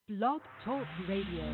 Blog Talk Radio.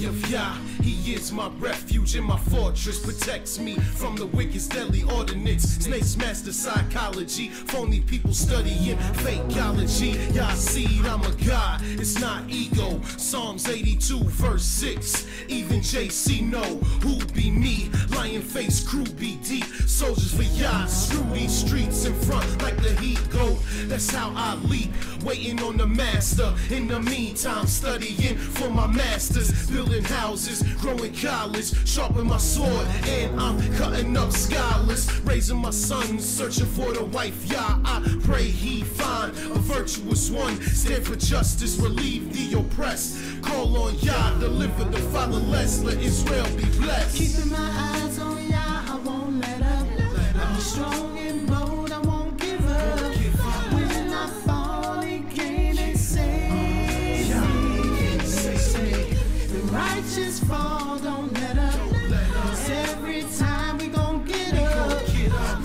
Of Yah, He is my refuge and my fortress, protects me from the wicked's deadly ordinance. Snakes master psychology, phony people studying fakeology. Yah seed, I'm a god, it's not ego. Psalms 82 verse 6, even JC know who be me. Lion face crew be deep, soldiers for Yah. Screw these streets in front like the heat goat. That's how I leap, waiting on the master. In the meantime, studying for my masters, building houses, growing college, sharpen my sword, and I'm cutting up scholars, raising my sons, searching for the wife. Yah, I pray he find a virtuous one, stand for justice, relieve the oppressed. Call on Yah, deliver the fatherless, let Israel be blessed. Keeping my eyes on Yah, I won't let up. I'm strong and bold, I won't give up. When I fall, He came and saved me. The righteous fall, don't let up. 'Cause every time we gon' get up.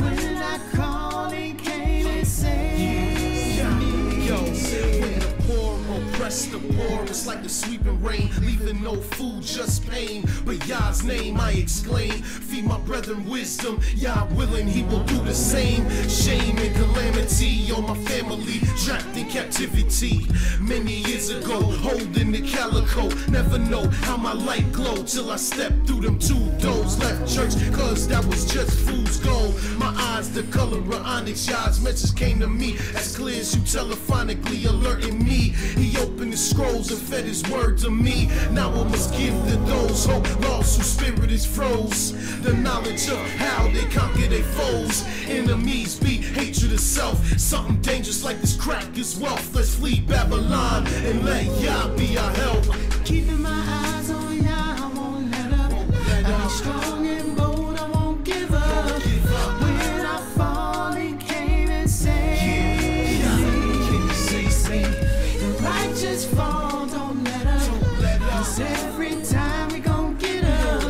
When I call, He came and saved me. Yo, when the poor oppress the poor, it's like the sweeping rain, leaving no food, just pain. But Yah's name I exclaim, feed my brethren wisdom. Yah willing, He will do the same. Shame and calamity on my family, trapped in captivity. Many years ago, holding the calico, never know how my light glowed till I stepped through them two doors. Left church, cause that was just fool's gold. My eyes the color of onyx. Yah's message came to me as clear as you telephonically alerting me. He opened the scrolls and fed His word to me. Now I must give to those hope lost whose spirit is froze, the knowledge of how they conquer their foes. Enemies be hatred of self, something dangerous like this crack is wealth. Let's flee Babylon and let Yah be our help. Keeping my eyes on Yah, I won't let up. I'll be strong and bold, I won't give up. When I fall, He came and saved me. The righteous fall, don't let up. 'Cause every time we gon' get up.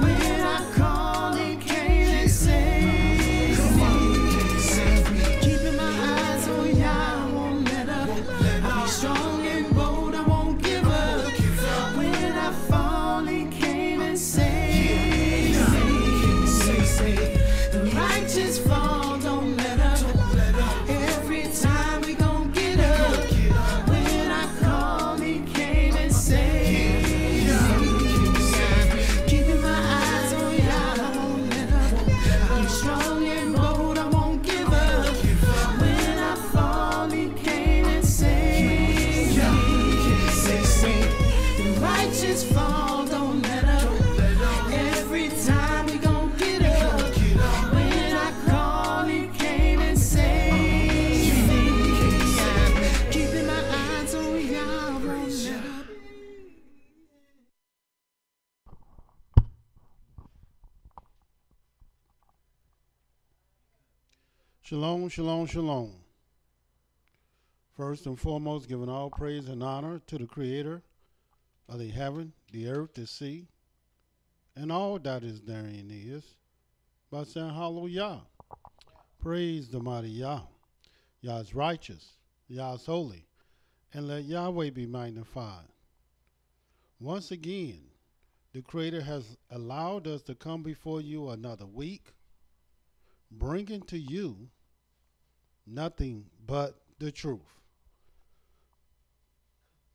When I call, He came and saved me. Keeping my eyes on Yah, I won't let up. I'll be strong and bold, I won't give up. When I fall, He came and saved me. The righteous fall, don't let up. Every time we gon' get up. When I call, He came and saved me. Keeping my eyes on Yah, I won't let up. I'm strong and bold, I won't give up. When I fall, He came and saved me. The righteous fall, don't let up. Every time we gon' get up. When I call, He came and saved me. Keeping my eyes on Yah, I won't let up. Shalom, shalom, shalom. First and foremost, giving all praise and honor to the Creator of the heaven, the earth, the sea, and all that is therein is, by saying hallelujah. Praise the mighty Yah. Yah is righteous, Yah is holy, and let Yahweh be magnified. Once again, the Creator has allowed us to come before you another week, bringing to you nothing but the truth.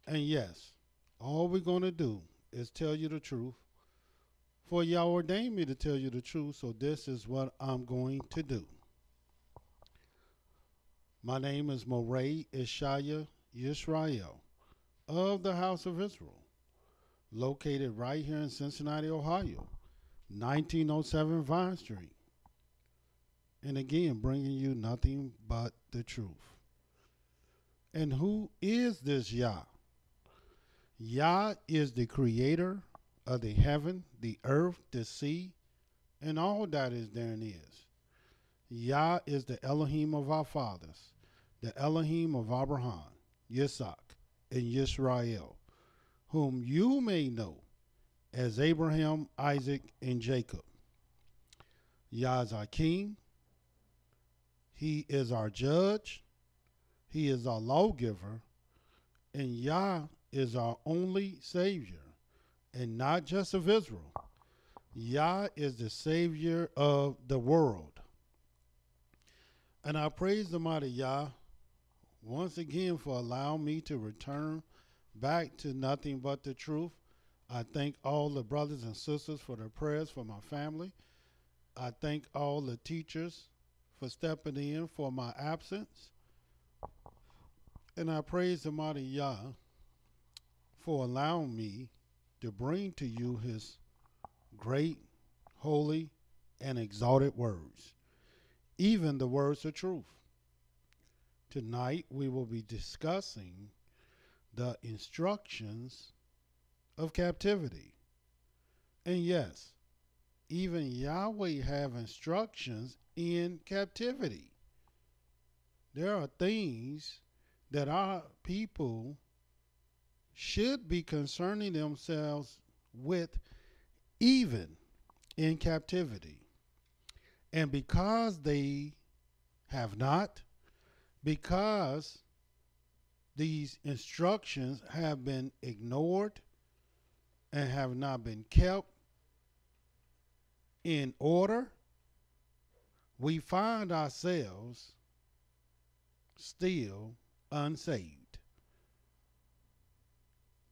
And yes, all we're going to do is tell you the truth, for Yah ordained me to tell you the truth, so this is what I'm going to do. My name is Mowreh IshYAH Yisrael of the House of Israel, located right here in Cincinnati, Ohio, 1907 Vine Street. And again, bringing you nothing but the truth. And who is this Yah? Yah is the creator of the heaven, the earth, the sea, and all that is therein is. Yah is the Elohim of our fathers, the Elohim of Abraham, Yitzhak, and YIsraEL, whom you may know as Abraham, Isaac, and Jacob. Yah is our king. He is our judge. He is our lawgiver. And Yah is our only Savior, and not just of Israel. Yah is the Savior of the world. And I praise the mighty Yah once again for allowing me to return back to nothing but the truth. I thank all the brothers and sisters for their prayers for my family. I thank all the teachers for stepping in for my absence. And I praise the mighty Yah for allowing me to bring to you his great, holy, and exalted words, even the words of truth. Tonight we will be discussing the instructions of captivity. And yes, even Yahweh have instructions in captivity. There are things that our people should be concerning themselves with even in captivity. And because they have not, because these instructions have been ignored and have not been kept in order, we find ourselves still unsaved.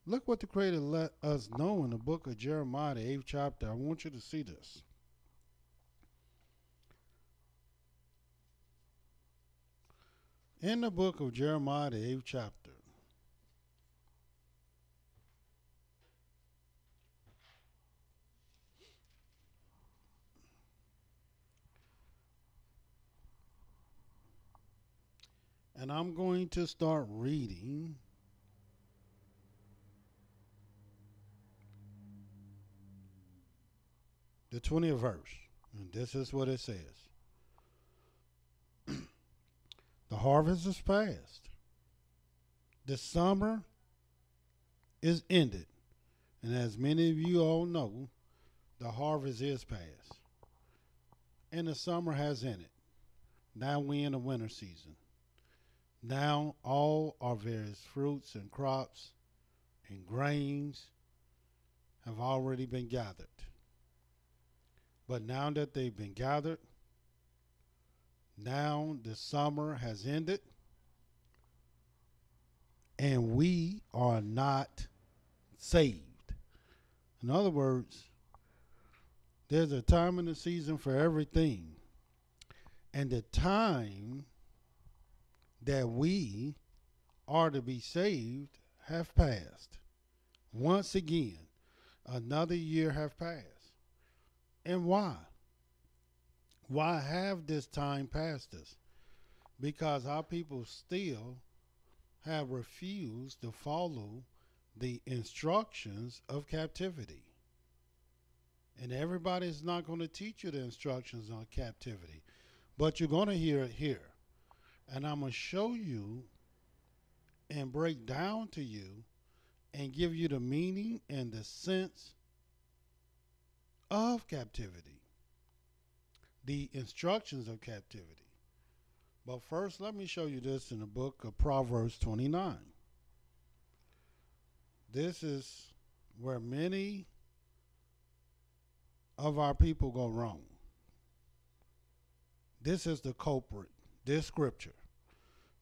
Look what the Creator let us know in the book of Jeremiah, the 8th chapter. I want you to see this. In the book of Jeremiah, the 8th chapter, and I'm going to start reading the 20th verse. And this is what it says. The harvest is past. The summer is ended. And as many of you all know, the harvest is past. And the summer has ended. Now we're in the winter season. Now all our various fruits and crops and grains have already been gathered. But now that they've been gathered, now the summer has ended, and we are not saved. In other words, there's a time in the season for everything. And the time that we are to be saved have passed. Once again, another year have passed. And why? Why have this time passed us? Because our people still have refused to follow the instructions of captivity. And everybody's not going to teach you the instructions on captivity, but you're going to hear it here. And I'm going to show you and break down to you and give you the meaning and the sense of captivity, the instructions of captivity. But first, let me show you this in the book of Proverbs 29. This is where many of our people go wrong. This is the culprit, this scripture.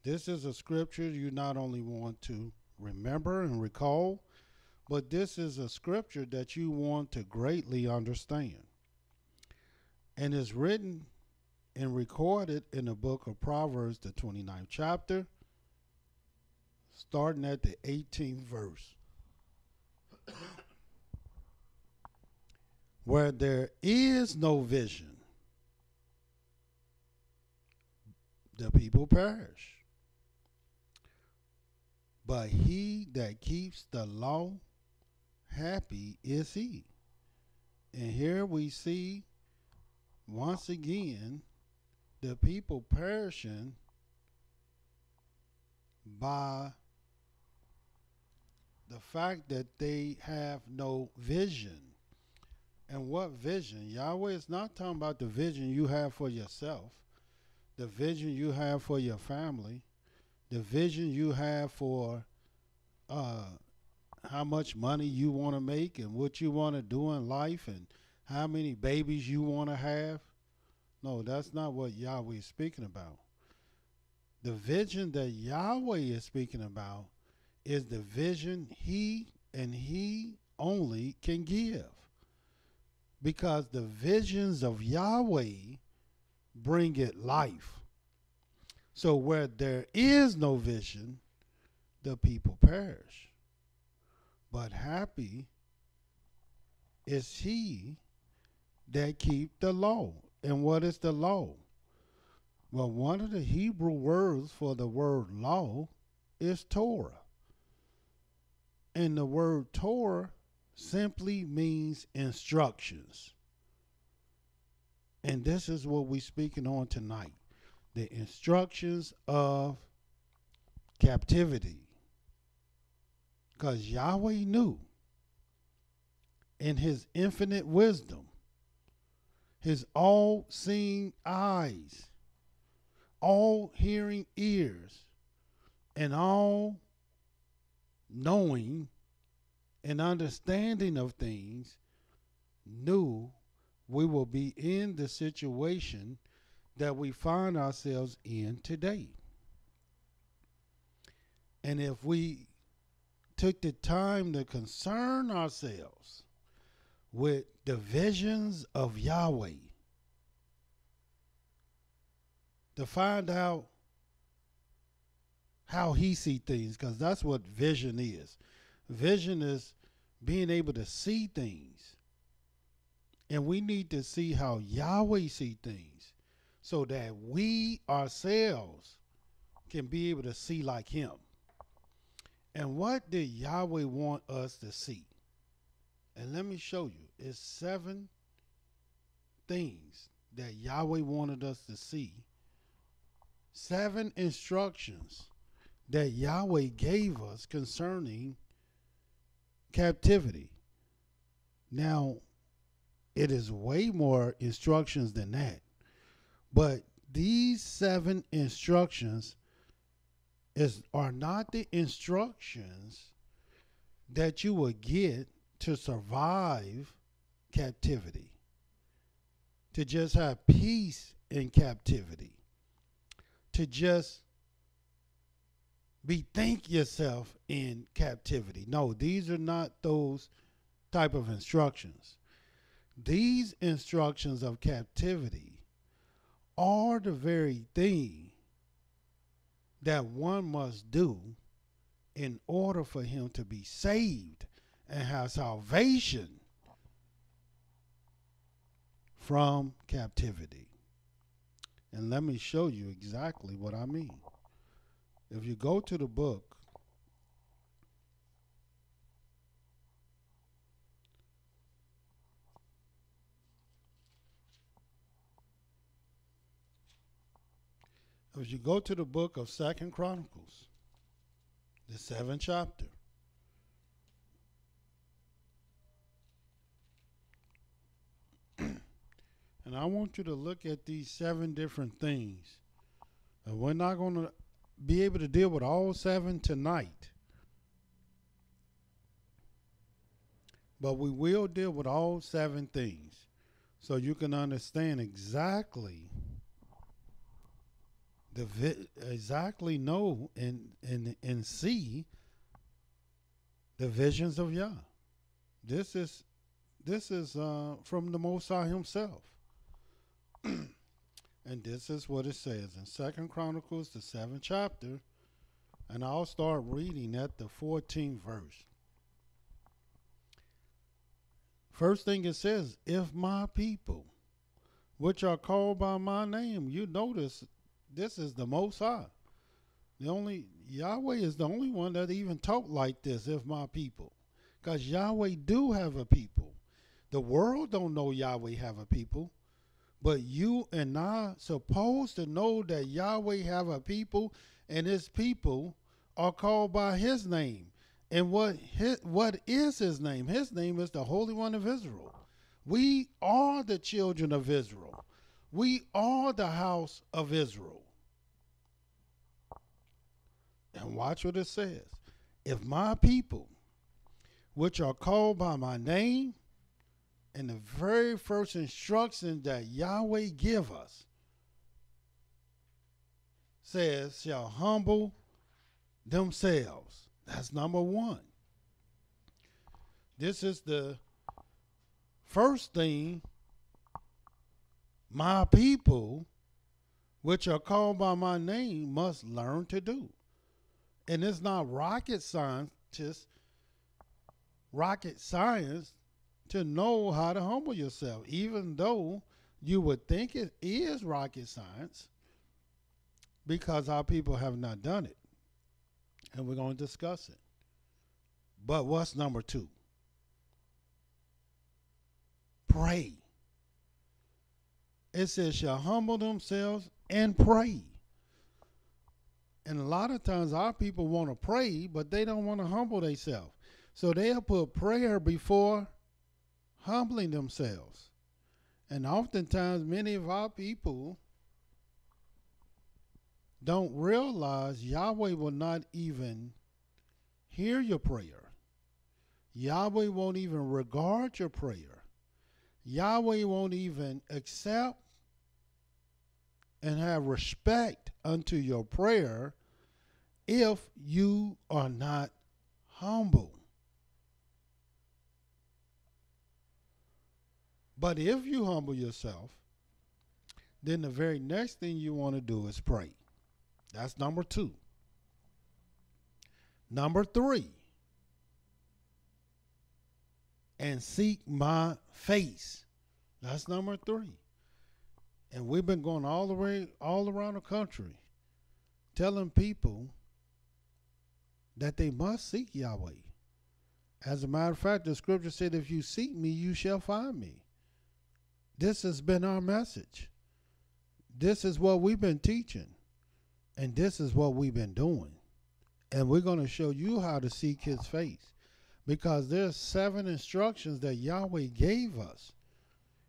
This is a scripture you not only want to remember and recall, but this is a scripture that you want to greatly understand. And it's written and recorded in the book of Proverbs, the 29th chapter, starting at the 18th verse. Where there is no vision, the people perish. But he that keeps the law, happy is he. And here we see once again the people perishing by the fact that they have no vision. And what vision? Yahweh is not talking about the vision you have for yourself, the vision you have for your family, the vision you have for how much money you want to make and what you want to do in life and how many babies you want to have. No, that's not what Yahweh is speaking about. The vision that Yahweh is speaking about is the vision he and he only can give. Because the visions of Yahweh bring it life. So where there is no vision, the people perish. But happy is he that keep the law. And what is the law? Well, one of the Hebrew words for the word law is Torah. And the word Torah simply means instructions. And this is what we're speaking on tonight. The instructions of captivity. Because Yahweh knew in his infinite wisdom, his all-seeing eyes, all-hearing ears, and all-knowing and understanding of things, knew we will be in the situation that we find ourselves in today. And if we took the time to concern ourselves with the visions of Yahweh, to find out how he sees things, because that's what vision is. Vision is being able to see things. And we need to see how Yahweh sees things so that we ourselves can be able to see like him. And what did Yahweh want us to see? And let me show you. It's 7 things that Yahweh wanted us to see. 7 instructions that Yahweh gave us concerning captivity. Now, it is way more instructions than that. But these 7 instructions are not the instructions that you will get to survive captivity, to just have peace in captivity, to just bethink yourself in captivity. No, these are not those type of instructions. These instructions of captivity are the very thing that one must do in order for him to be saved and have salvation from captivity. And let me show you exactly what I mean. If you go to the book of 2nd Chronicles, the 7th chapter, and I want you to look at these 7 different things. And we're not going to be able to deal with all 7 tonight, but we will deal with all 7 things so you can understand exactly know and see the visions of Yah. This is from the Most High himself. And this is what it says in 2nd Chronicles, the 7th chapter, and I'll start reading at the 14th verse. First thing it says, if my people, which are called by my name, you notice this is the Most High. Yahweh is the only one that even talk like this, if my people. Because Yahweh do have a people. The world don't know Yahweh have a people. But you and I supposed to know that Yahweh have a people, and his people are called by his name. And what is his name? His name is the Holy One of Israel. We are the children of Israel. We are the house of Israel. And watch what it says. If my people, which are called by my name, and the very first instruction that Yahweh give us says, shall humble themselves. That's number one. This is the first thing my people, which are called by my name, must learn to do. And it's not rocket science to know how to humble yourself, even though you would think it is rocket science, because our people have not done it. And we're going to discuss it. But what's number two? Pray. It says, shall humble themselves and pray. And a lot of times our people want to pray, but they don't want to humble themselves. So they'll put prayer before humbling themselves. And oftentimes many of our people don't realize Yahweh will not even hear your prayer. Yahweh won't even regard your prayer. Yahweh won't even accept and have respect unto your prayer if you are not humble. But if you humble yourself, then the very next thing you want to do is pray. That's number two. Number three, and seek my face. That's number three. And we've been going all around the country telling people that they must seek Yahweh. As a matter of fact, the scripture said, if you seek me, you shall find me. This has been our message. This is what we've been teaching. And this is what we've been doing. And we're going to show you how to seek his face. Because there's 7 instructions that Yahweh gave us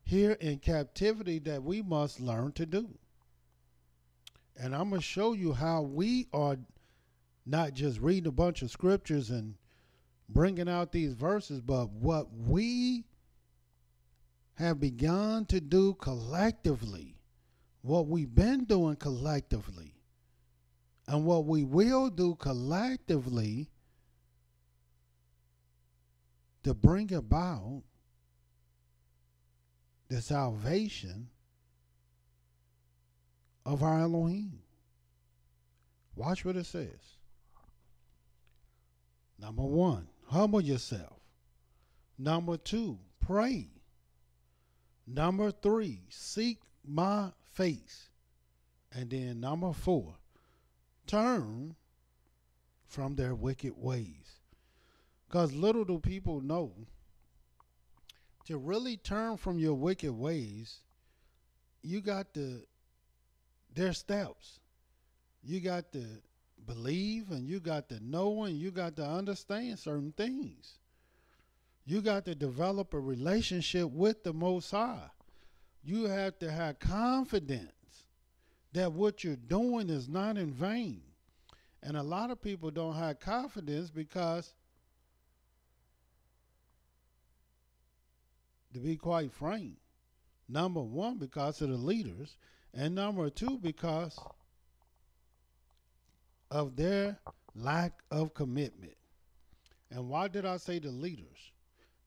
here in captivity that we must learn to do. And I'm going to show you how we are not just reading a bunch of scriptures and bringing out these verses, but what we have begun to do collectively, what we've been doing collectively, and what we will do collectively to bring about the salvation of our Elohim. Watch what it says. Number 1, humble yourself. Number 2, pray. Number 3, seek my face. And then number 4, turn from their wicked ways. Because little do people know, to really turn from your wicked ways, you got there's steps. You got to believe, and you got to know, and you got to understand certain things. You got to develop a relationship with the Most High. You have to have confidence that what you're doing is not in vain. And a lot of people don't have confidence because, to be quite frank, number 1, because of the leaders, and number 2, because of their lack of commitment. And why did I say the leaders?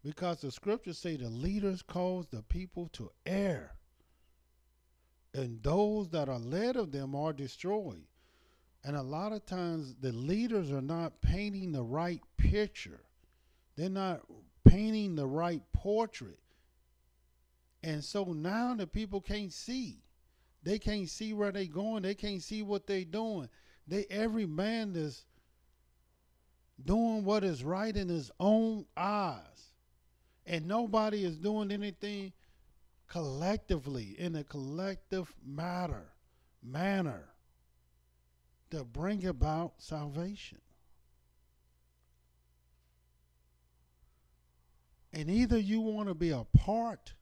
Because the scriptures say the leaders cause the people to err, and those that are led of them are destroyed. And a lot of times the leaders are not painting the right picture. They're not painting the right portrait. And so now the people can't see. They can't see where they're going. They can't see what they're doing. Every man is doing what is right in his own eyes. And nobody is doing anything collectively, in a collective manner to bring about salvation. And either you want to be a part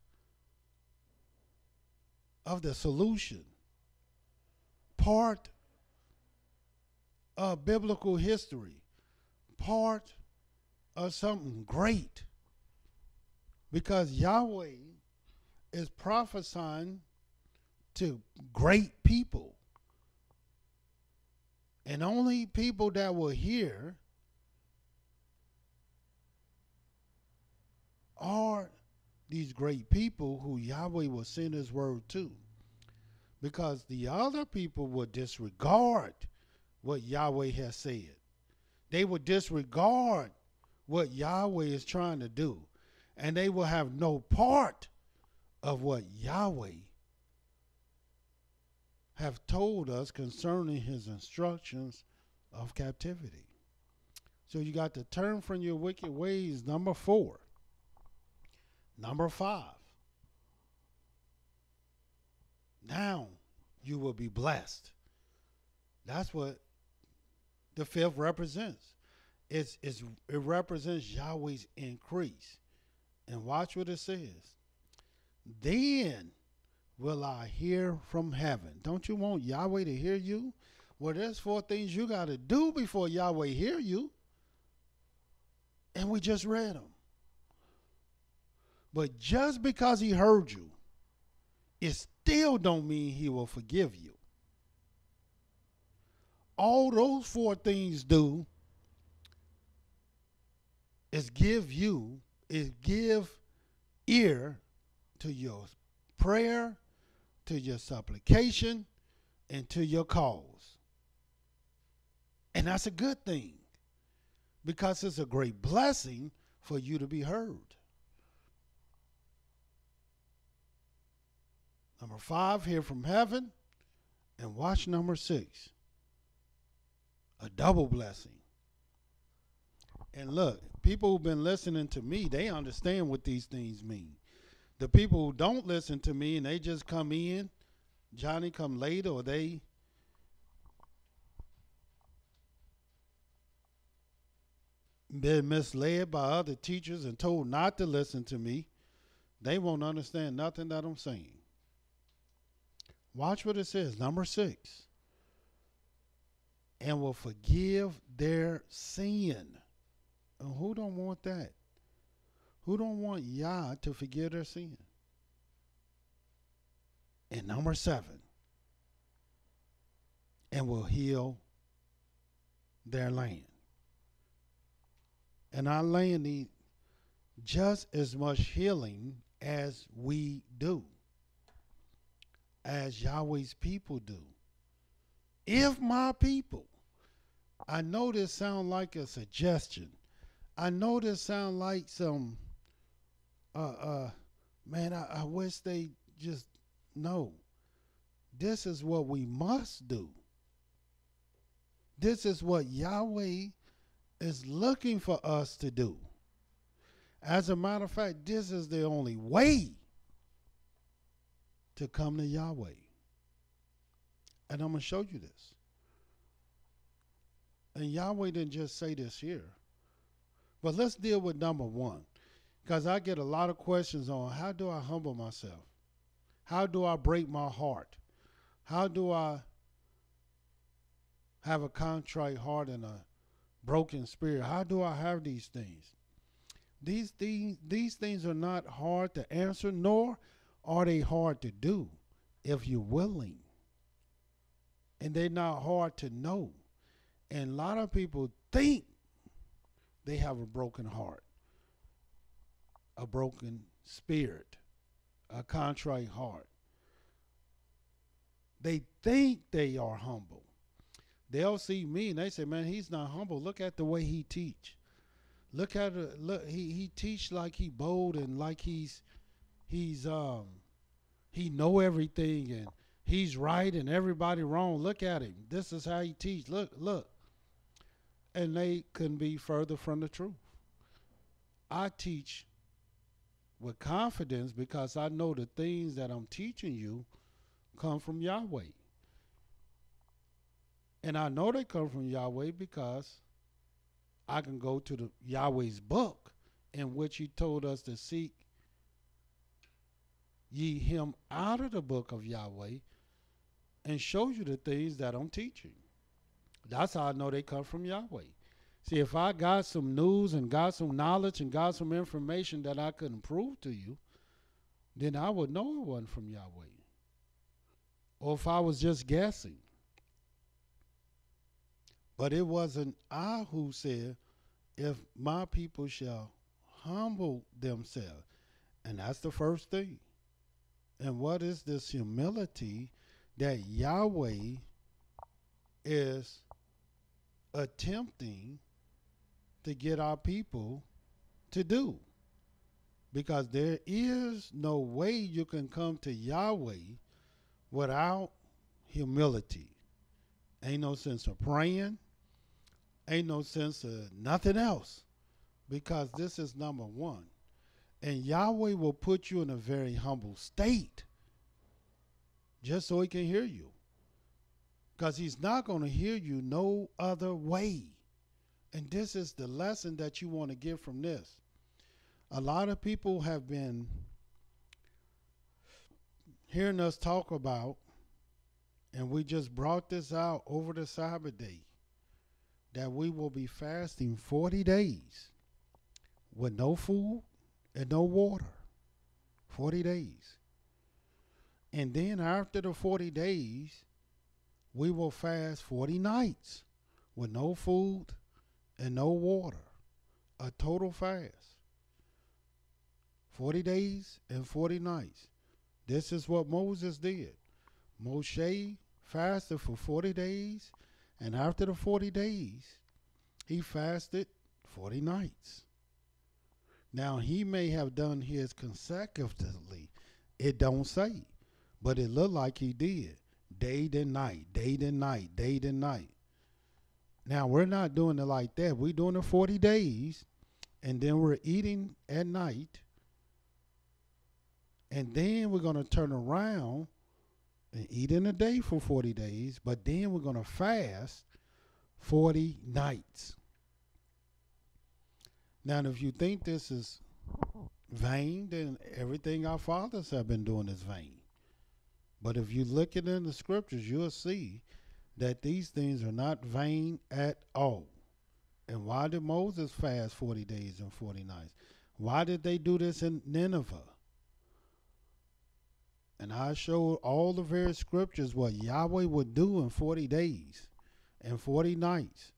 of the solution, part of biblical history, part of something great, because Yahweh is prophesying to great people. And only people that will hear are these great people who Yahweh will send his word to. Because the other people will disregard what Yahweh has said. They will disregard what Yahweh is trying to do. And they will have no part of what Yahweh have told us concerning his instructions of captivity. So you got to turn from your wicked ways, number 4. Number 5. Now you will be blessed. That's what the 5th represents. It represents Yahweh's increase. And watch what it says. Then will I hear from heaven. Don't you want Yahweh to hear you? Well, there's 4 things you got to do before Yahweh hear you. And we just read them. But just because he heard you, it still don't mean he will forgive you. All those 4 things do is give ear to your prayer, to your supplication, and to your cause. And that's a good thing, because it's a great blessing for you to be heard. Number 5, hear from heaven. And watch number 6, a double blessing. And look, people who've been listening to me, they understand what these things mean. The people who don't listen to me and they just come in, Johnny come late, or they been misled by other teachers and told not to listen to me, they won't understand nothing that I'm saying. Watch what it says, number 6. And will forgive their sin. And who don't want that? Who don't want Yah to forgive their sin? And number 7. And will heal their land. And our land needs just as much healing as we do, as Yahweh's people do. If my people, I know this sounds like a suggestion. I know this sounds like some, man, I wish they just know. This is what we must do. This is what Yahweh is looking for us to do. As a matter of fact, this is the only way to come to Yahweh. And I'm going to show you this. And Yahweh didn't just say this here. But let's deal with number 1. Because I get a lot of questions on how do I humble myself? How do I break my heart? How do I have a contrite heart and a broken spirit? How do I have these things? These things are not hard to answer, nor are they hard to do if you're willing. And they're not hard to know. And a lot of people think they have a broken heart, a broken spirit, a contrite heart. They think they are humble. They'll see me and they say, man, he's not humble. Look at the way he teach. Look at it. Look, he teach like he bold and like he know everything, he's right and everybody wrong. Look at him. This is how he teach. Look. And they couldn't be further from the truth. I teach with confidence because I know the things that I'm teaching you come from Yahweh. And I know they come from Yahweh because I can go to the Yahweh's book in which he told us to seek ye him out of the book of Yahweh and show you the things that I'm teaching. That's how I know they come from Yahweh. See, if I got some news and got some knowledge and got some information that I couldn't prove to you, then I would know it wasn't from Yahweh. Or if I was just guessing. But it wasn't I who said, if my people shall humble themselves. And that's the first thing. And what is this humility that Yahweh is attempting to get our people to do? Because there is no way you can come to Yahweh without humility. Ain't no sense of praying. Ain't no sense of nothing else. Because this is number one. And Yahweh will put you in a very humble state just so he can hear you. Because he's not going to hear you no other way. And this is the lesson that you want to get from this. A lot of people have been hearing us talk about, and we just brought this out over the Sabbath day, that we will be fasting 40 days with no food and no water. 40 days. And then after the 40 days, we will fast 40 nights with no food and no water. A total fast. 40 days and 40 nights. This is what Moses did. Moshe fasted for 40 days, and after the 40 days, he fasted 40 nights. Now, he may have done his consecutively. It don't say, but it looked like he did. Day and night, day and night, day and night. Now, we're not doing it like that. We're doing it 40 days, and then we're eating at night, and then we're going to turn around and eat in a day for 40 days, but then we're going to fast 40 nights. Now, if you think this is vain, then everything our fathers have been doing is vain. But if you look at it in the scriptures, you'll see that these things are not vain at all. And why did Moses fast 40 days and 40 nights? Why did they do this in Nineveh? And I showed all the various scriptures what Yahweh would do in 40 days and 40 nights,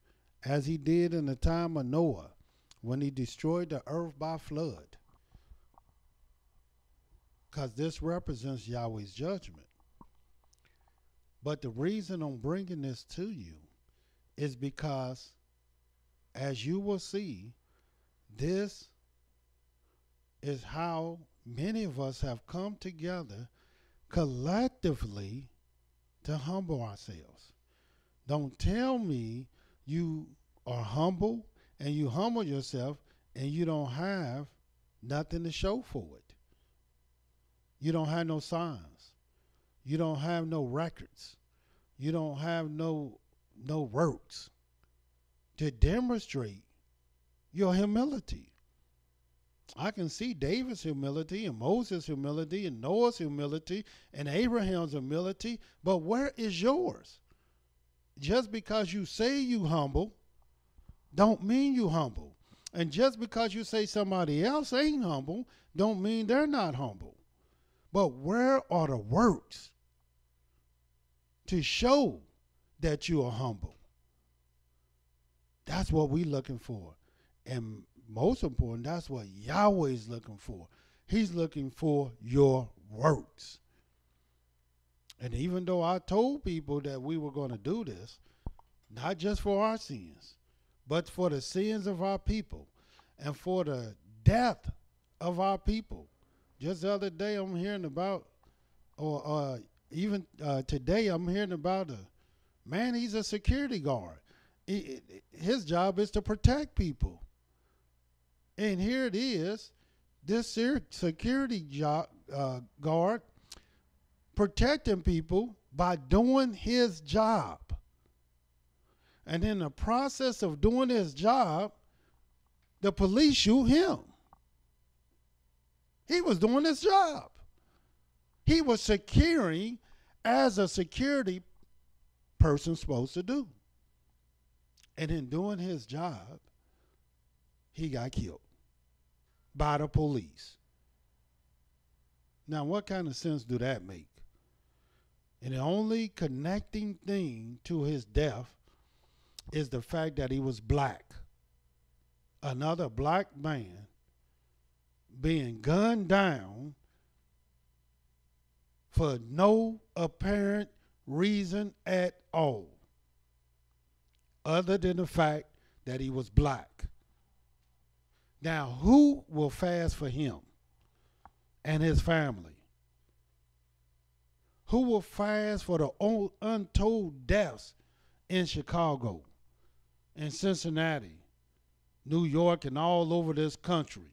as he did in the time of Noah, when he destroyed the earth by flood. Because this represents Yahweh's judgment. But the reason I'm bringing this to you is because, as you will see, this is how many of us have come together collectively to humble ourselves. Don't tell me you are humble and you humble yourself and you don't have nothing to show for it. You don't have no signs. You don't have no records. You don't have no works to demonstrate your humility. I can see David's humility and Moses' humility and Noah's humility and Abraham's humility, but where is yours? Just because you say you humble, don't mean you humble. And just because you say somebody else ain't humble, don't mean they're not humble. But where are the works to show that you are humble? That's what we're looking for. And most important, that's what Yahweh's looking for. He's looking for your works. And even though I told people that we were going to do this, not just for our sins, but for the sins of our people and for the death of our people. Just the other day I'm hearing about, or even today, I'm hearing about a man. He's a security guard. His job is to protect people. And here it is, this security guard protecting people by doing his job. And in the process of doing his job, the police shoot him. He was doing his job. He was securing as a security person supposed to do. And in doing his job, he got killed by the police. Now, what kind of sense do that make? And the only connecting thing to his death is the fact that he was black. Another black man being gunned down for no apparent reason at all, other than the fact that he was black. Now, who will fast for him and his family? Who will fast for the untold deaths in Chicago, in Cincinnati, New York, and all over this country?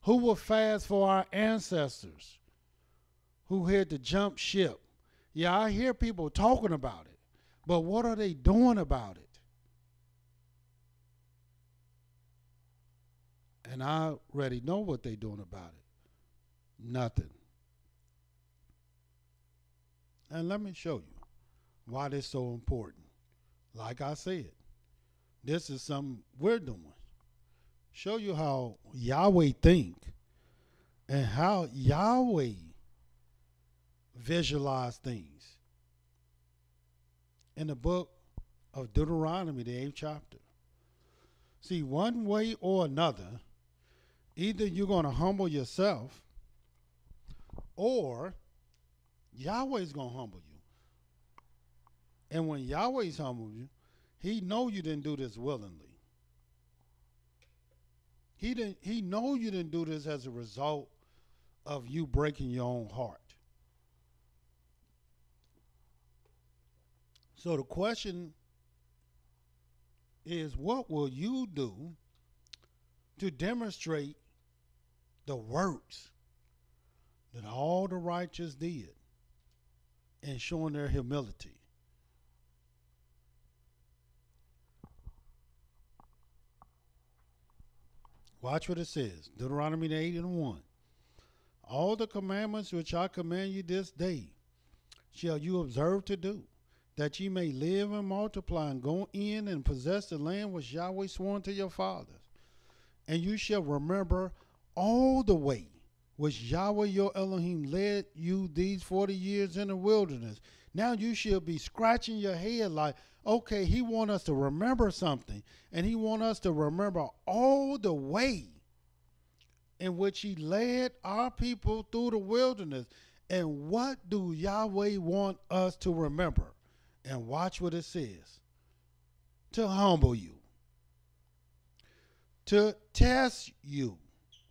Who will fast for our ancestors who had to jump ship? Yeah, I hear people talking about it, but what are they doing about it? And I already know what they're doing about it. Nothing. And let me show you why this is so important. Like I said, this is something we're doing. Show you how Yahweh think and how Yahweh visualize things. In the book of Deuteronomy, the 8th chapter. See, one way or another, either you're going to humble yourself or Yahweh's going to humble you. And when Yahweh's humble you, he know you didn't do this willingly. He know you didn't do this as a result of you breaking your own heart. So the question is, what will you do to demonstrate the works that all the righteous did in showing their humility? Watch what it says. Deuteronomy 8:1. All the commandments which I command you this day shall you observe to do, that ye may live and multiply and go in and possess the land which Yahweh sworn to your fathers. And you shall remember all the way which Yahweh your Elohim led you these 40 years in the wilderness. Now you shall be scratching your head like, okay, he want us to remember something. And he want us to remember all the way in which he led our people through the wilderness. And what do Yahweh want us to remember? And watch what it says. To humble you. To test you,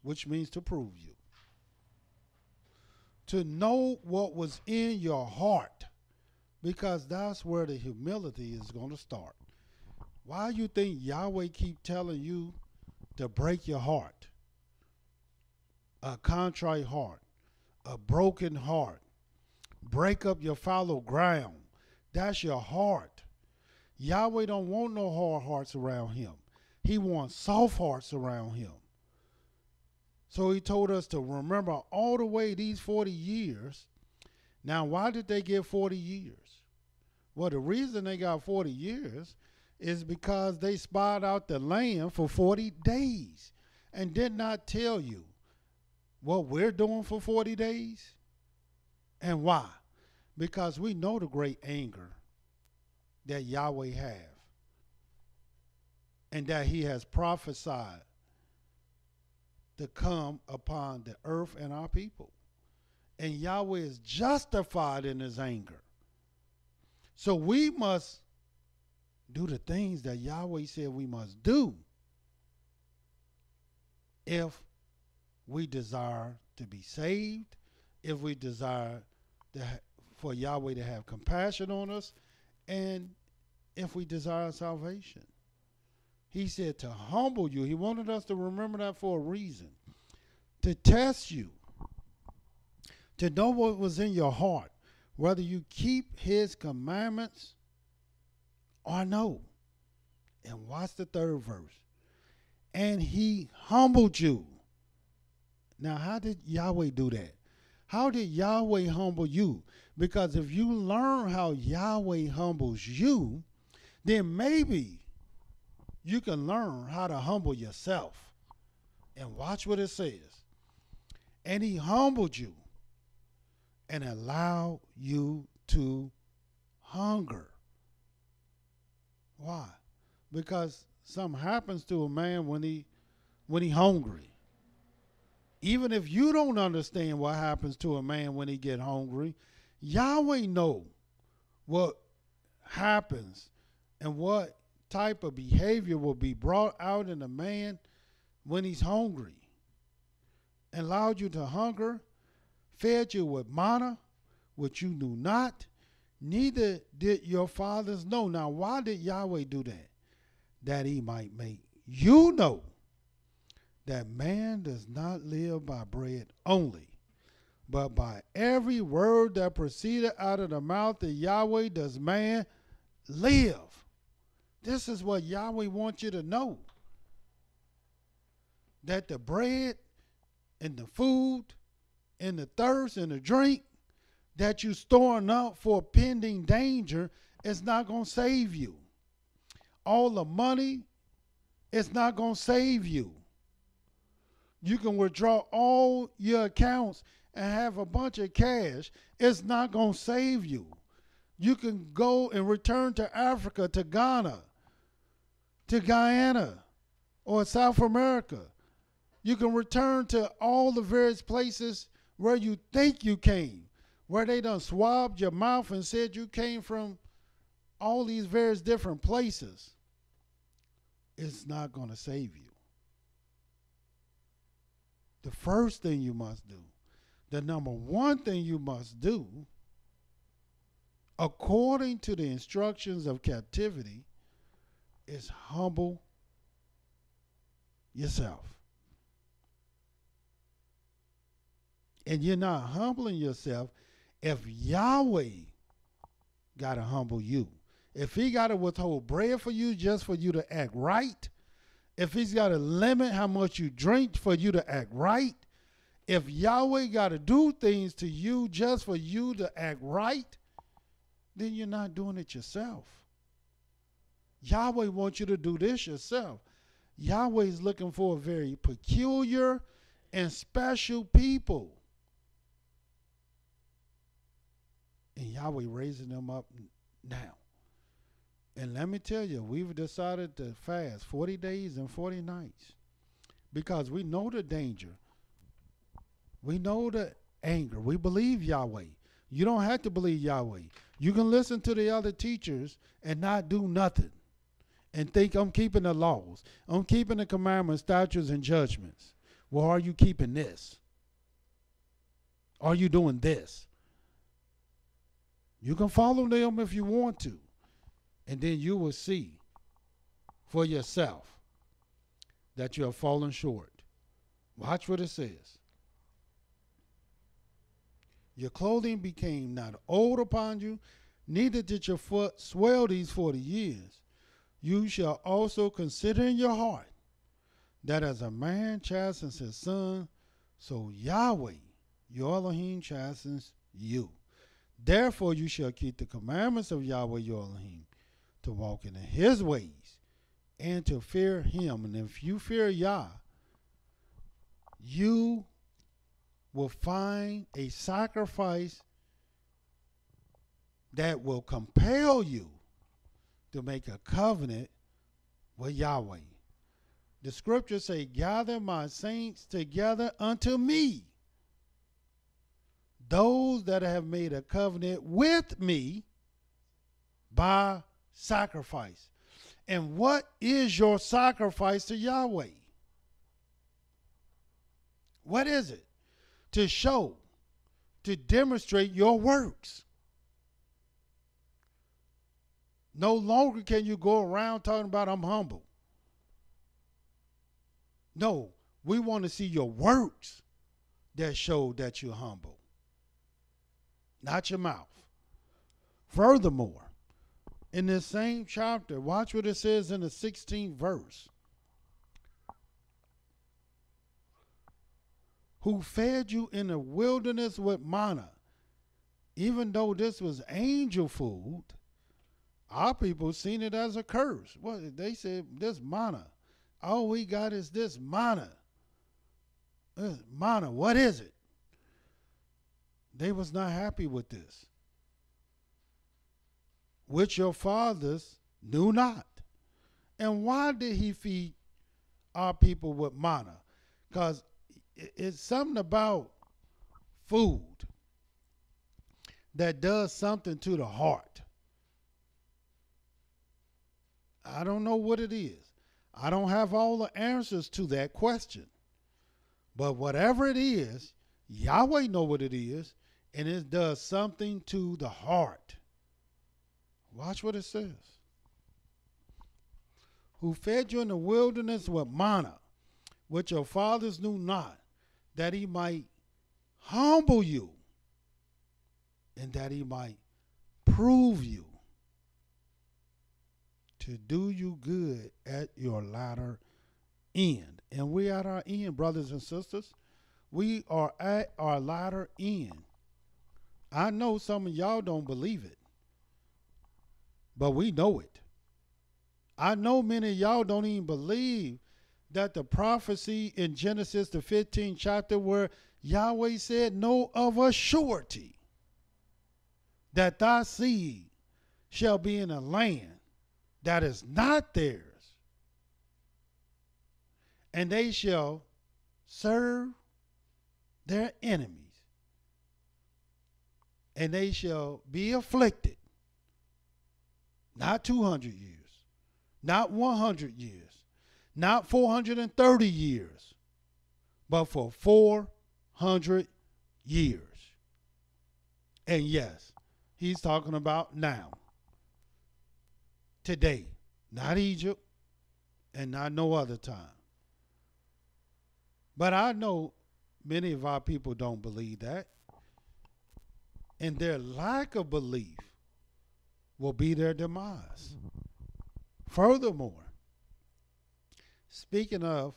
which means to prove you. To know what was in your heart, because that's where the humility is going to start. Why you think Yahweh keep telling you to break your heart? A contrite heart, a broken heart, break up your fallow ground. That's your heart. Yahweh don't want no hard hearts around him. He wants soft hearts around him. So he told us to remember all the way these 40 years. Now, why did they get 40 years? Well, the reason they got 40 years is because they spied out the land for 40 days and did not tell you what we're doing for 40 days and why. Because we know the great anger that Yahweh have and that he has prophesied to come upon the earth and our people. And Yahweh is justified in his anger. So we must do the things that Yahweh said we must do if we desire to be saved, if we desire to for Yahweh to have compassion on us, and if we desire salvation. He said to humble you. He wanted us to remember that for a reason. To test you. To know what was in your heart. Whether you keep his commandments or no. And watch the third verse. And he humbled you. Now, how did Yahweh do that? How did Yahweh humble you? Because if you learn how Yahweh humbles you, then maybe you can learn how to humble yourself. And watch what it says. And he humbled you and allowed you to hunger. Why? Because something happens to a man when he hungry. Even if you don't understand what happens to a man when he get hungry, Yahweh know what happens and what type of behavior will be brought out in a man when he's hungry. And allowed you to hunger, fed you with manna, which you knew not, neither did your fathers know. Now, why did Yahweh do that? That he might make you know that man does not live by bread only, but by every word that proceeded out of the mouth of Yahweh does man live. This is what Yahweh wants you to know. That the bread and the food and the thirst and the drink that you storing up for pending danger is not going to save you. All the money is not going to save you. You can withdraw all your accounts and have a bunch of cash. It's not going to save you. You can go and return to Africa, to Ghana, to Guyana, or South America. You can return to all the various places where you think you came, where they done swabbed your mouth and said you came from all these various different places. It's not going to save you. The first thing you must do, the number one thing you must do, according to the instructions of captivity, is humble yourself. And you're not humbling yourself if Yahweh got to humble you. If he got to withhold bread for you just for you to act right, if he's got to limit how much you drink for you to act right, if Yahweh got to do things to you just for you to act right, then you're not doing it yourself. Yahweh wants you to do this yourself. Yahweh is looking for a very peculiar and special people. And Yahweh raising them up now. And let me tell you, we've decided to fast 40 days and 40 nights because we know the danger. We know the anger. We believe Yahweh. You don't have to believe Yahweh. You can listen to the other teachers and not do nothing and think I'm keeping the laws. I'm keeping the commandments, statutes, and judgments. Well, are you keeping this? Are you doing this? You can follow them if you want to. And then you will see for yourself that you have fallen short. Watch what it says. Your clothing became not old upon you, neither did your foot swell these 40 years. You shall also consider in your heart that as a man chastens his son, so Yahweh, your Elohim, chastens you. Therefore you shall keep the commandments of Yahweh, your Elohim, to walk in his ways and to fear him. And if you fear Yah, you will find a sacrifice that will compel you to make a covenant with Yahweh. The scriptures say, gather my saints together unto me, those that have made a covenant with me by sacrifice. And what is your sacrifice to Yahweh? What is it? To show, to demonstrate your works. No longer can you go around talking about I'm humble. No, we want to see your works that show that you're humble, not your mouth. Furthermore, in this same chapter, watch what it says in the 16th verse. Who fed you in the wilderness with manna, even though this was angel food. Our people seen it as a curse. Well, they said this manna. All we got is this manna. Manna, what is it? They was not happy with this. Which your fathers knew not. And why did he feed our people with manna? Because it's something about food that does something to the heart. I don't know what it is. I don't have all the answers to that question. But whatever it is, Yahweh know what it is, and it does something to the heart. Watch what it says. Who fed you in the wilderness with manna, which your fathers knew not, that he might humble you, and that he might prove you, to do you good at your latter end. And we at our end, brothers and sisters. We are at our latter end. I know some of y'all don't believe it, but we know it. I know many of y'all don't even believe that the prophecy in Genesis, the 15th chapter, where Yahweh said, know of a surety that thy seed shall be in a land that is not theirs, and they shall serve their enemies, and they shall be afflicted, not 200 years, not 100 years, not 430 years, but for 400 years. And yes, he's talking about now, today, not Egypt and not no other time. But I know many of our people don't believe that. And their lack of belief will be their demise. Furthermore, speaking of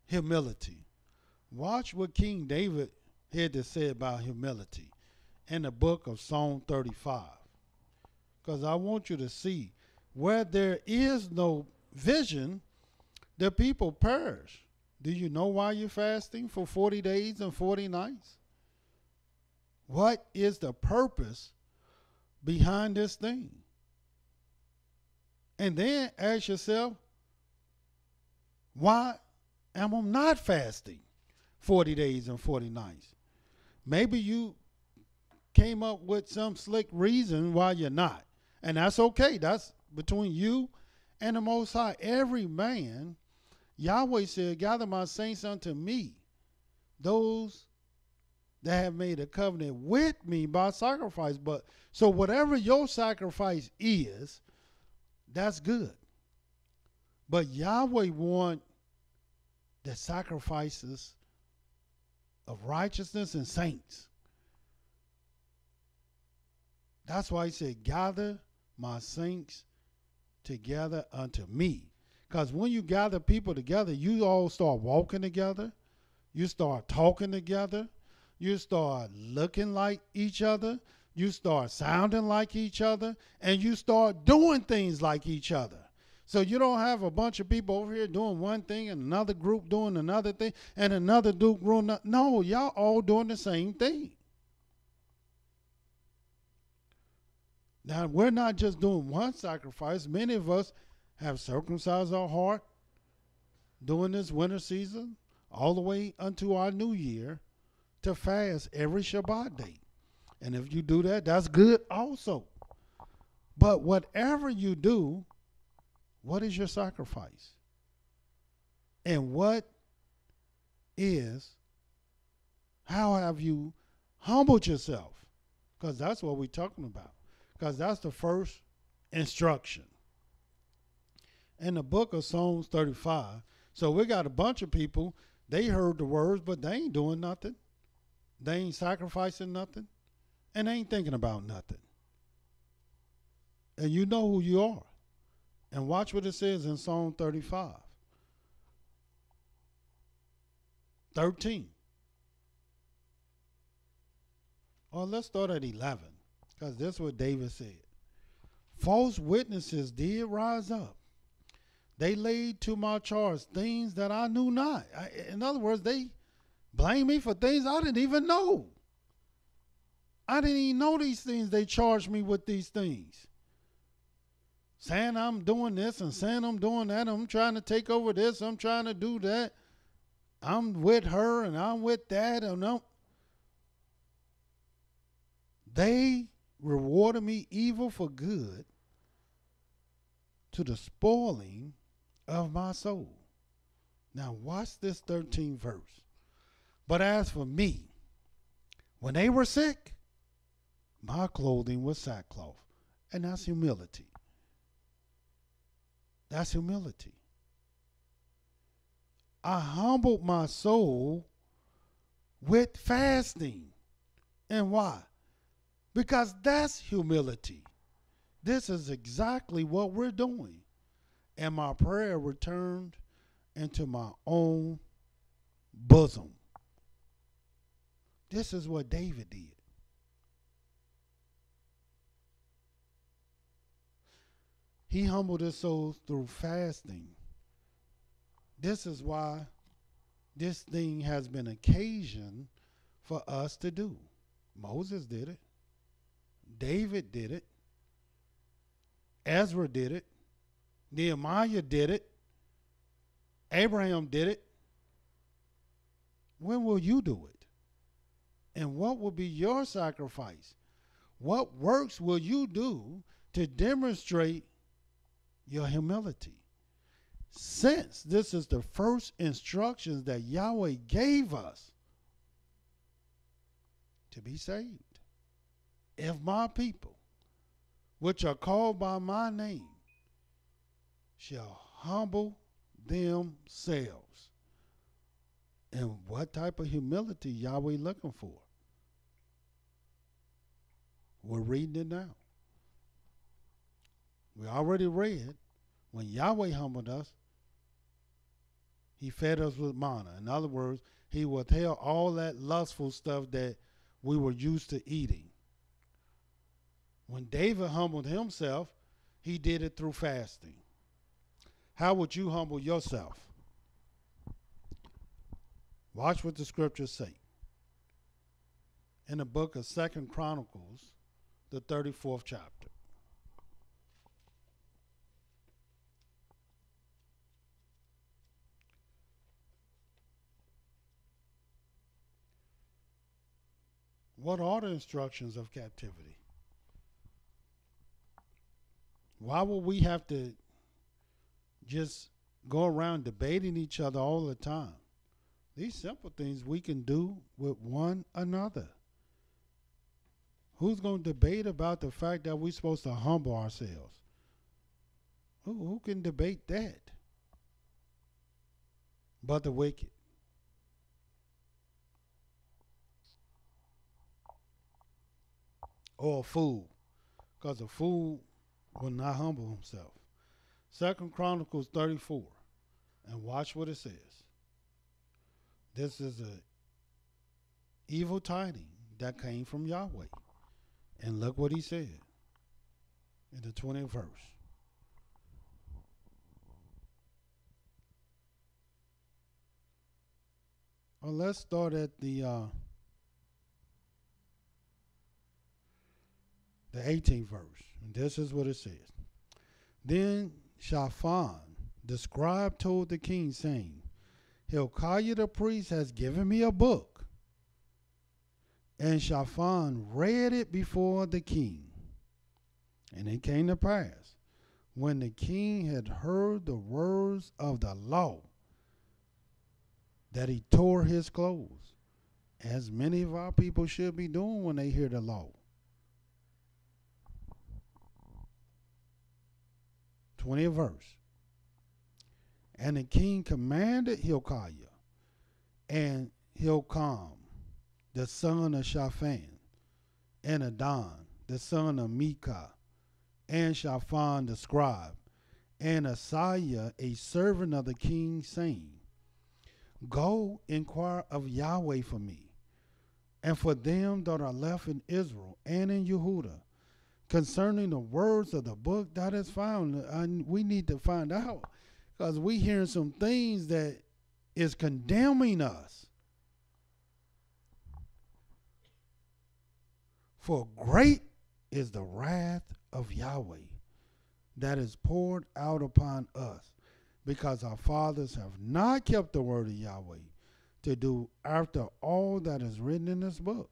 humility, watch what King David had to say about humility in the book of Psalm 35. Because I want you to see, where there is no vision, the people perish. Do you know why you're fasting for 40 days and 40 nights? What is the purpose behind this thing? And then ask yourself, why am I not fasting 40 days and 40 nights? Maybe you came up with some slick reason why you're not. And that's okay. That's between you and the Most High. Every man, Yahweh said, gather my saints unto me, those that have made a covenant with me by sacrifice. But so whatever your sacrifice is, that's good. But Yahweh wants the sacrifices of righteousness and saints. That's why he said, gather my saints together unto me. Because when you gather people together, you all start walking together. You start talking together. You start looking like each other. You start sounding like each other. And you start doing things like each other. So you don't have a bunch of people over here doing one thing and another group doing another thing and another group doing another. No, y'all all doing the same thing. Now, we're not just doing one sacrifice. Many of us have circumcised our heart during this winter season all the way unto our new year to fast every Shabbat day. And if you do that, that's good also. But whatever you do, what is your sacrifice? And how have you humbled yourself? Because that's what we're talking about. Because that's the first instruction. In the book of Psalms 35, so we got a bunch of people, they heard the words, but they ain't doing nothing. They ain't sacrificing nothing, and they ain't thinking about nothing. And you know who you are. And watch what it says in Psalm 35. 13. Well, let's start at 11, because this is what David said. False witnesses did rise up. They laid to my charge things that I knew not. In other words, they blamed me for things I didn't even know. I didn't even know these things. They charged me with these things. Saying I'm doing this and saying I'm doing that. I'm trying to take over this. I'm trying to do that. I'm with her and I'm with that. And they rewarded me evil for good, to the spoiling of my soul. Now watch this 13th verse. But as for me, when they were sick, my clothing was sackcloth. And that's humility. That's humility. I humbled my soul with fasting. And why? Because that's humility. This is exactly what we're doing. And my prayer returned into my own bosom. This is what David did. He humbled his soul through fasting. This is why this thing has been occasion for us to do. Moses did it. David did it. Ezra did it. Nehemiah did it. Abraham did it. When will you do it? And what will be your sacrifice? What works will you do to demonstrate your humility? Since this is the first instructions that Yahweh gave us to be saved. If my people, which are called by my name, shall humble themselves. And what type of humility Yahweh looking for? We're reading it now. We already read when Yahweh humbled us, he fed us with manna. In other words, he withheld all that lustful stuff that we were used to eating. When David humbled himself, he did it through fasting. How would you humble yourself? Watch what the scriptures say. In the book of 2 Chronicles, the 34th chapter. What are the instructions of captivity? Why will we have to just go around debating each other all the time? These simple things we can do with one another. Who's going to debate about the fact that we're supposed to humble ourselves? Who can debate that? But the wicked. Or a fool. Because a fool will not humble himself. 2 Chronicles 34. And watch what it says. This is a evil tiding that came from Yahweh. And look what he said in the 20th verse. Well, let's start at the 18th verse. And this is what it says. Then Shaphan, the scribe, told the king, saying, Hilkiah the priest has given me a book. And Shaphan read it before the king. And it came to pass, when the king had heard the words of the law, that he tore his clothes, as many of our people should be doing when they hear the law. 20th verse. And the king commanded Hilkiah and Hilkam, the son of Shaphan, and Adon, the son of Micah, and Shaphan the scribe, and Asaiah, a servant of the king, saying, Go inquire of Yahweh for me, and for them that are left in Israel and in Yehudah, concerning the words of the book that is found. And we need to find out, because we hearing some things that is condemning us. For great is the wrath of Yahweh that is poured out upon us, because our fathers have not kept the word of Yahweh to do after all that is written in this book.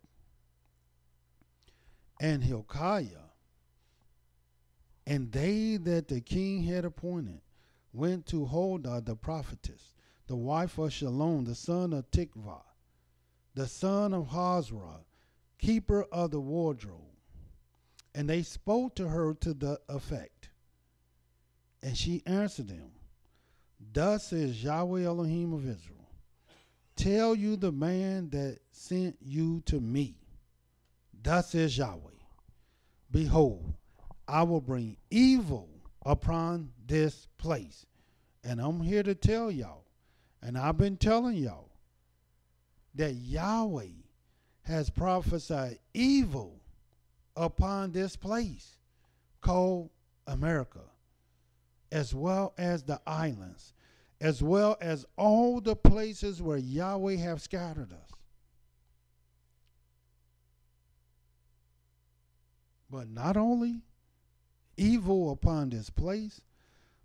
And Hilkiah and they that the king had appointed went to Huldah the prophetess, the wife of Shalom, the son of Tikvah, the son of Hazra, keeper of the wardrobe. And they spoke to her to the effect. And she answered them, Thus says Yahweh Elohim of Israel, Tell you the man that sent you to me. Thus says Yahweh, Behold, I will bring evil upon this place. And I'm here to tell y'all, and I've been telling y'all, that Yahweh has prophesied evil upon this place called America, as well as the islands, as well as all the places where Yahweh have scattered us. But not only evil upon this place,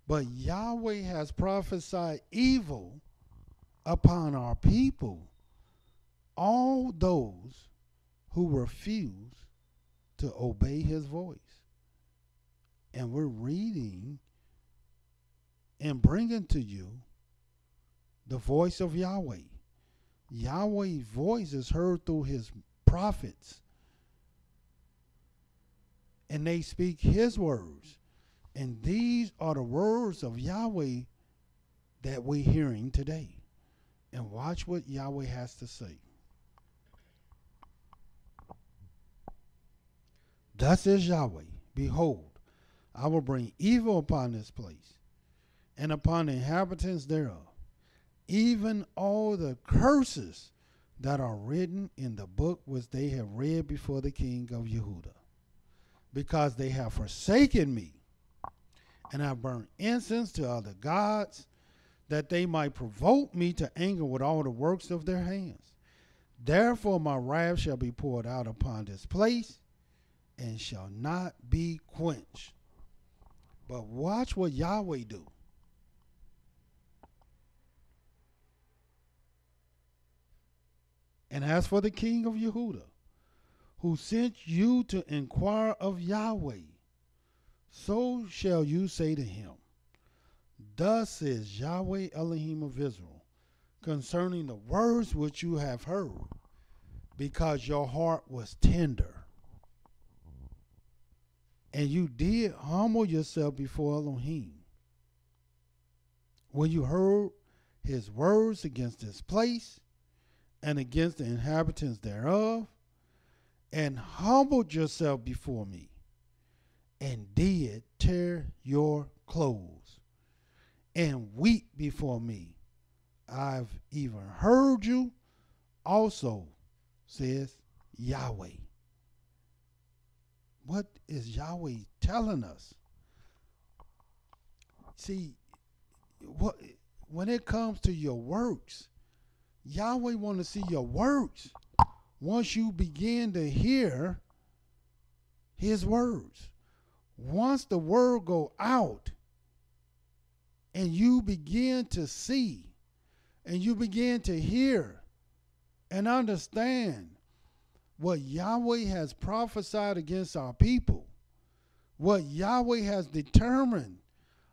but Yahweh has prophesied evil upon our people, all those who refuse to obey his voice. And we're reading and bringing to you the voice of Yahweh. Yahweh's voice is heard through his prophets, and they speak his words. And these are the words of Yahweh that we're hearing today. And watch what Yahweh has to say. Thus says Yahweh, Behold, I will bring evil upon this place, and upon the inhabitants thereof, even all the curses that are written in the book which they have read before the king of Yehudah, because they have forsaken me, and have burned incense to other gods, that they might provoke me to anger with all the works of their hands. Therefore my wrath shall be poured out upon this place, and shall not be quenched. But watch what Yahweh do. And as for the king of Yehudah, who sent you to inquire of Yahweh, so shall you say to him, Thus says Yahweh Elohim of Israel, concerning the words which you have heard, because your heart was tender, and you did humble yourself before Elohim, when you heard his words against this place, and against the inhabitants thereof, and humbled yourself before me, and did tear your clothes, and weep before me. I've even heard you also, says Yahweh. What is Yahweh telling us? See, when it comes to your works, Yahweh want to see your works once you begin to hear his words. Once the word go out and you begin to see and you begin to hear and understand what Yahweh has prophesied against our people, what Yahweh has determined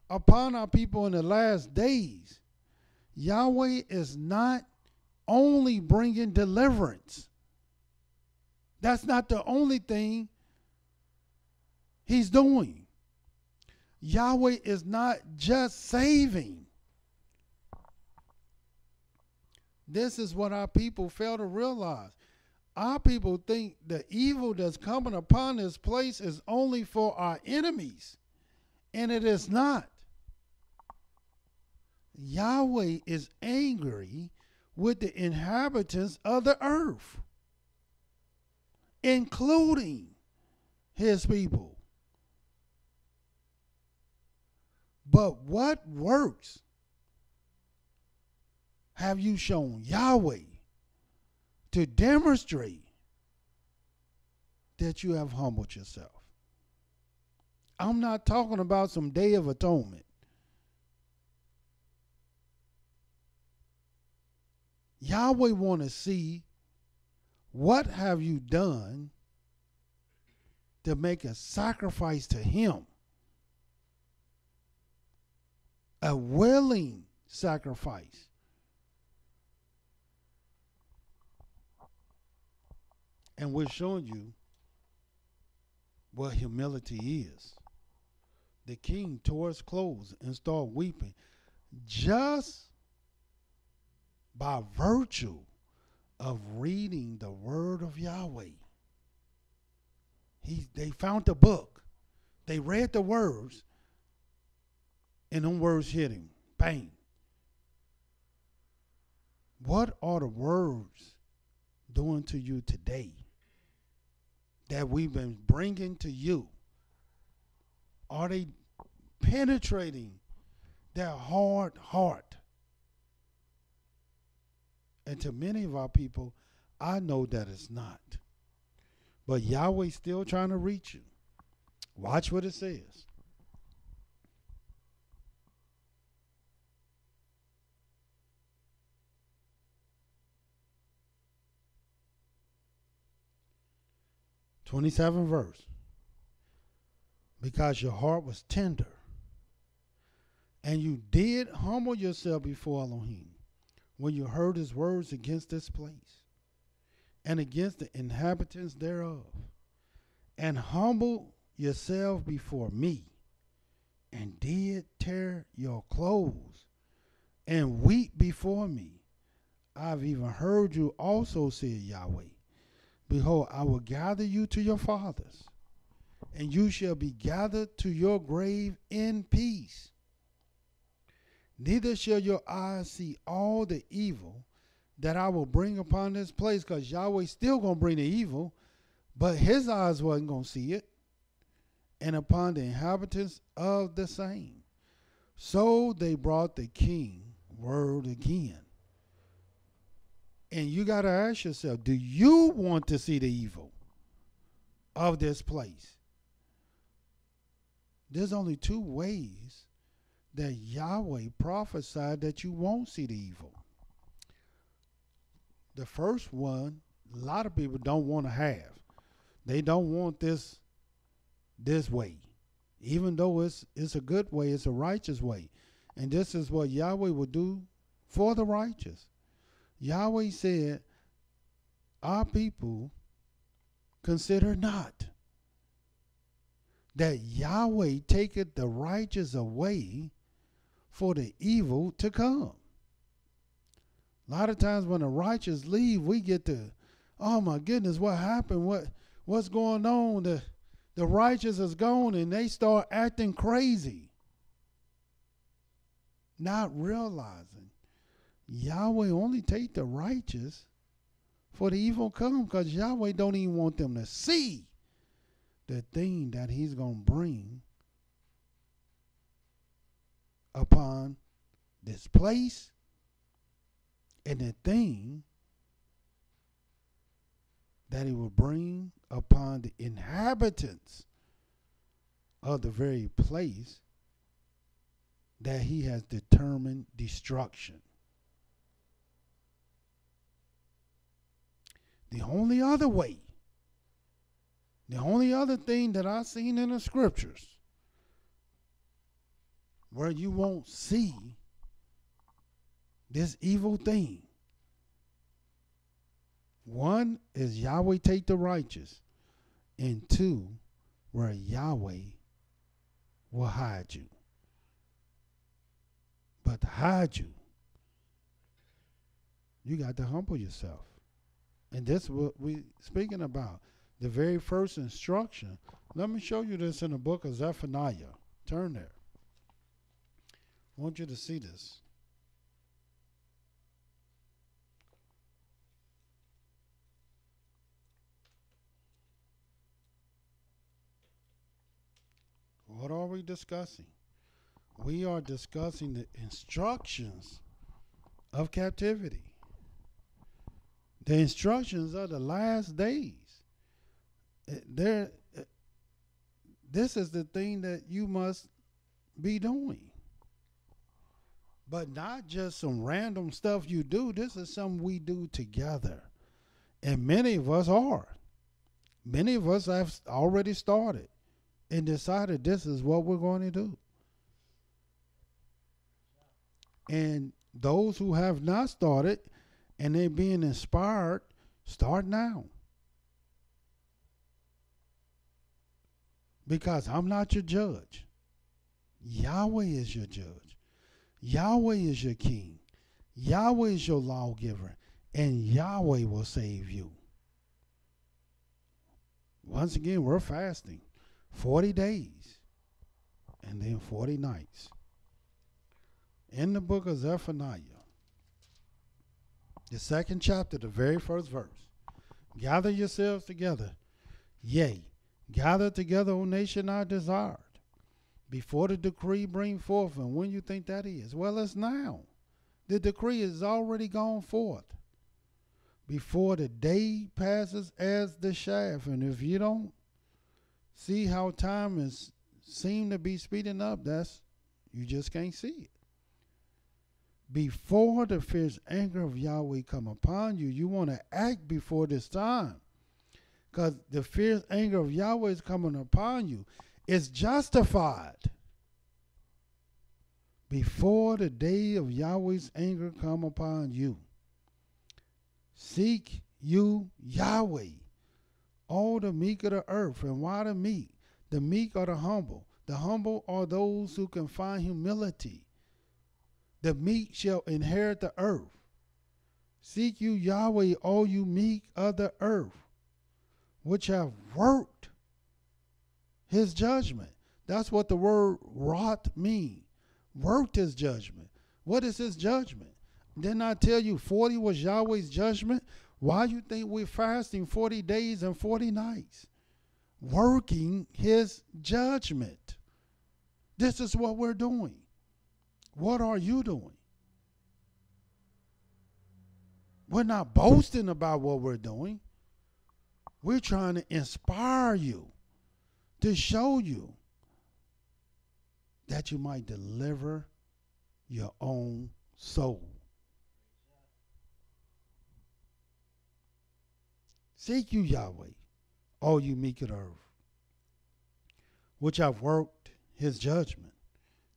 upon our people in the last days, Yahweh is not only bringing deliverance. That's not the only thing he's doing. Yahweh is not just saving. This is what our people fail to realize. Our people think the evil that's coming upon this place is only for our enemies, and it is not. Yahweh is angry with the inhabitants of the earth, including his people. But what works have you shown Yahweh to demonstrate that you have humbled yourself? I'm not talking about some Day of Atonement. Yahweh want to see what have you done to make a sacrifice to him. A willing sacrifice. And we're showing you what humility is. The king tore his clothes and started weeping just by virtue of reading the word of Yahweh. They found the book. They read the words, and them words hit him. Bang. What are the words doing to you today that we've been bringing to you? Are they penetrating their hard heart? And to many of our people, I know that it's not. But Yahweh's still trying to reach you. Watch what it says. '27th verse. Because your heart was tender, and you did humble yourself before Elohim when you heard his words against this place and against the inhabitants thereof, and humble yourself before me, and did tear your clothes and weep before me. I've even heard you also, said Yahweh. Behold, I will gather you to your fathers, and you shall be gathered to your grave in peace. Neither shall your eyes see all the evil that I will bring upon this place, because Yahweh's still going to bring the evil, but his eyes wasn't going to see it, and upon the inhabitants of the same. So they brought the king word again. And you got to ask yourself, do you want to see the evil of this place? There's only two ways that Yahweh prophesied that you won't see the evil. The first one, a lot of people don't want to have. They don't want this way. Even though it's a good way, it's a righteous way. And this is what Yahweh will do for the righteous. Yahweh said, our people consider not that Yahweh taketh the righteous away for the evil to come. A lot of times when the righteous leave, we get to, oh my goodness, what happened? What's going on? The righteous is gone, and they start acting crazy. Not realizing Yahweh only take the righteous for the evil come, because Yahweh don't even want them to see the thing that he's going to bring upon this place, and the thing that he will bring upon the inhabitants of the very place that he has determined destruction. The only other way, the only other thing that I've seen in the scriptures where you won't see this evil thing, one is Yahweh take the righteous, and two, where Yahweh will hide you. But to hide you, you got to humble yourself. And this is what we speaking about. The very first instruction. Let me show you this in the book of Zephaniah. Turn there. I want you to see this. What are we discussing? We are discussing the instructions of captivity. The instructions of the last days. This is the thing that you must be doing. But not just some random stuff you do. This is something we do together. And many of us are. Many of us have already started and decided this is what we're going to do. And those who have not started and they're being inspired, start now. Because I'm not your judge. Yahweh is your judge. Yahweh is your king. Yahweh is your lawgiver. And Yahweh will save you. Once again, we're fasting 40 days and then 40 nights. In the book of Zephaniah, the 2nd chapter, the very first verse. Gather yourselves together. Yea, gather together, O nation I desired. Before the decree bring forth. And when you think that is? Well, it's now. The decree is already gone forth. Before the day passes as the shaft. And if you don't see how time is seem to be speeding up, you just can't see it. Before the fierce anger of Yahweh come upon you, you want to act before this time. Because the fierce anger of Yahweh is coming upon you. It's justified. Before the day of Yahweh's anger come upon you. Seek you Yahweh, all the meek of the earth. And why the meek? The meek are the humble. The humble are those who can find humility. The meek shall inherit the earth. Seek you Yahweh, all you meek of the earth, which have worked his judgment. That's what the word wrought means. Worked his judgment. What is his judgment? Didn't I tell you 40 was Yahweh's judgment? Why you think we're fasting 40 days and 40 nights? Working his judgment. This is what we're doing. What are you doing? We're not boasting about what we're doing. We're trying to inspire you, to show you that you might deliver your own soul. Seek you Yahweh, all you meek of the earth, which have worked his judgment.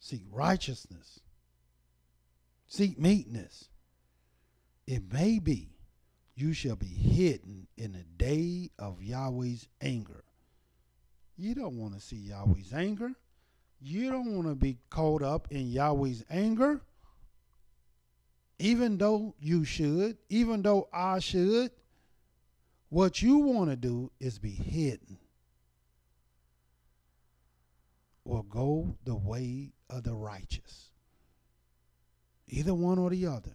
Seek righteousness. Seek meekness. It may be you shall be hidden in the day of Yahweh's anger. You don't want to see Yahweh's anger. You don't want to be caught up in Yahweh's anger. Even though you should, even though I should, what you want to do is be hidden. Or go the way of the righteous. Either one or the other.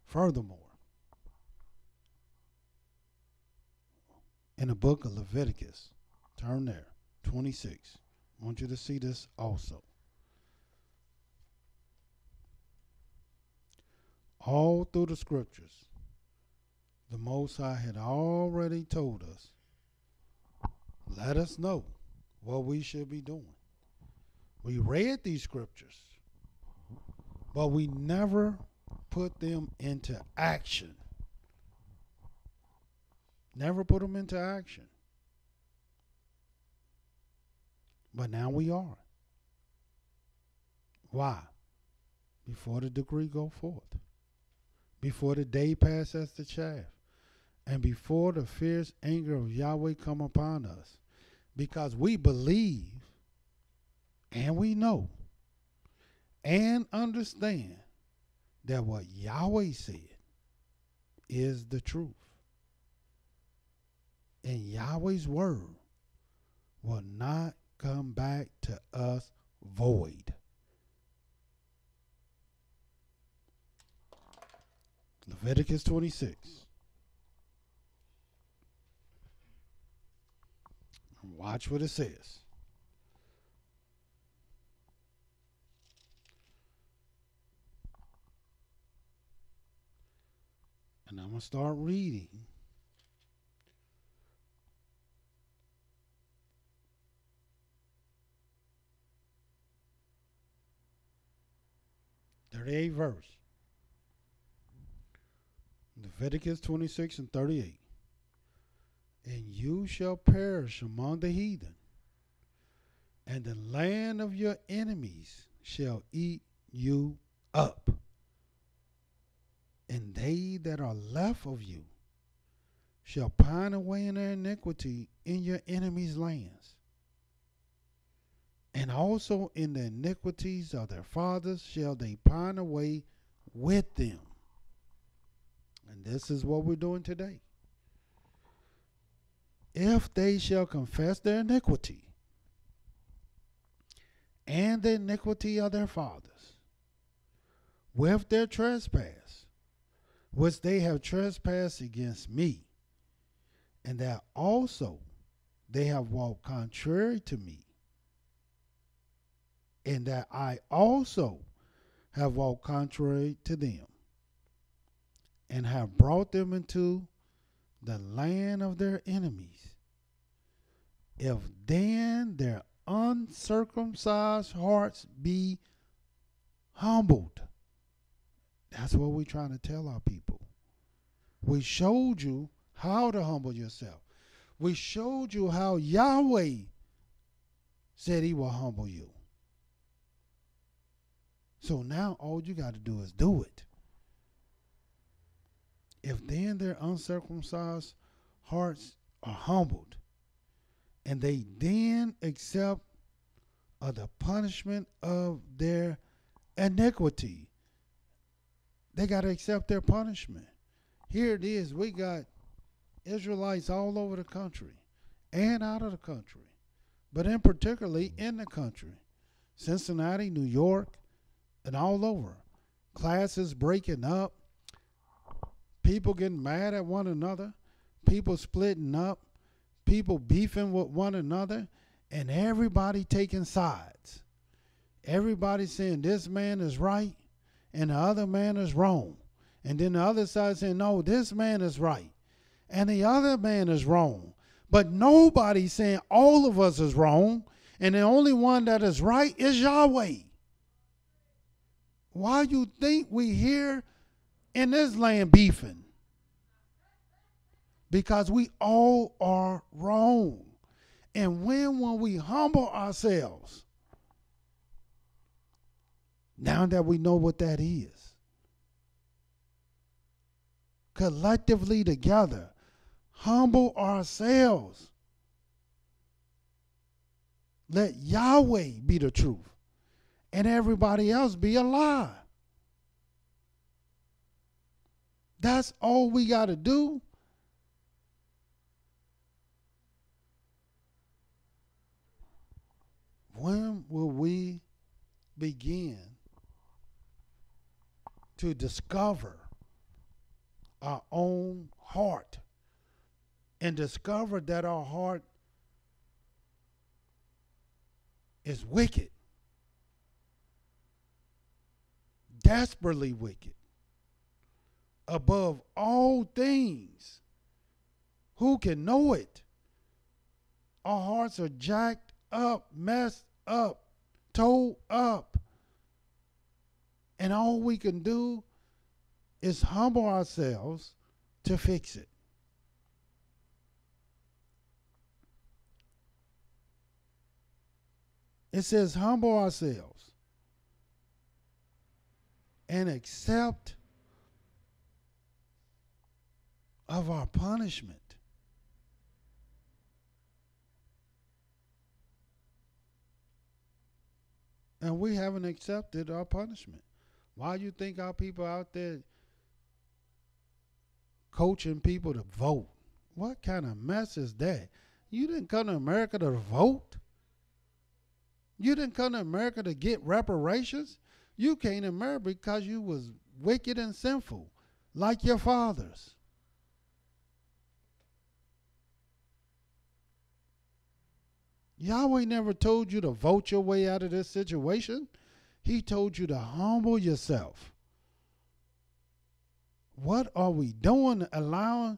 Furthermore, in the book of Leviticus, turn there, 26. I want you to see this also. All through the scriptures, the Most High had already told us, let us know what we should be doing. We read these scriptures, but we never put them into action. Never put them into action. But now we are. Why? Before the decree go forth. Before the day passes the chaff. and before the fierce anger of Yahweh come upon us, because we believe and we know and understand that what Yahweh said is the truth. And Yahweh's word will not come back to us void. Leviticus 26. Watch what it says. And I'm going to start reading. The verse. Leviticus 26 and 38. And you shall perish among the heathen, and the land of your enemies shall eat you up. And they that are left of you shall pine away in their iniquity in your enemies' lands. And also in the iniquities of their fathers shall they pine away with them. And this is what we're doing today. If they shall confess their iniquity and the iniquity of their fathers with their trespass, which they have trespassed against me, and that also they have walked contrary to me, and that I also have walked contrary to them, and have brought them into the land of their enemies, if then their uncircumcised hearts be humbled. That's what we're trying to tell our people. We showed you how to humble yourself. We showed you how Yahweh said he will humble you. So now all you got to do is do it. If then their uncircumcised hearts are humbled, and they then accept of the punishment of their iniquity, they got to accept their punishment. Here it is. We got Israelites all over the country and out of the country, but in particularly in the country, Cincinnati, New York, and all over. Classes breaking up, people getting mad at one another, people splitting up, people beefing with one another, and everybody taking sides. Everybody saying this man is right and the other man is wrong. And then the other side saying, no, this man is right and the other man is wrong. But nobody saying all of us is wrong, and the only one that is right is Yahweh. Why you think we here in this land beefing? Because we all are wrong. And when we humble ourselves, now that we know what that is, collectively together, humble ourselves. Let Yahweh be the truth and everybody else be a lie. That's all we got to do. When will we begin to discover our own heart and discover that our heart is wicked, desperately wicked, above all things? Who can know it? Our hearts are jacked up, messed up, towed up. And all we can do is humble ourselves to fix it. It says humble ourselves and accept of our punishment. And we haven't accepted our punishment. Why you think our people out there coaching people to vote? What kind of mess is that? You didn't come to America to vote. You didn't come to America to get reparations. You came to America because you was wicked and sinful, like your fathers. Yahweh never told you to vote your way out of this situation. He told you to humble yourself. What are we doing allowing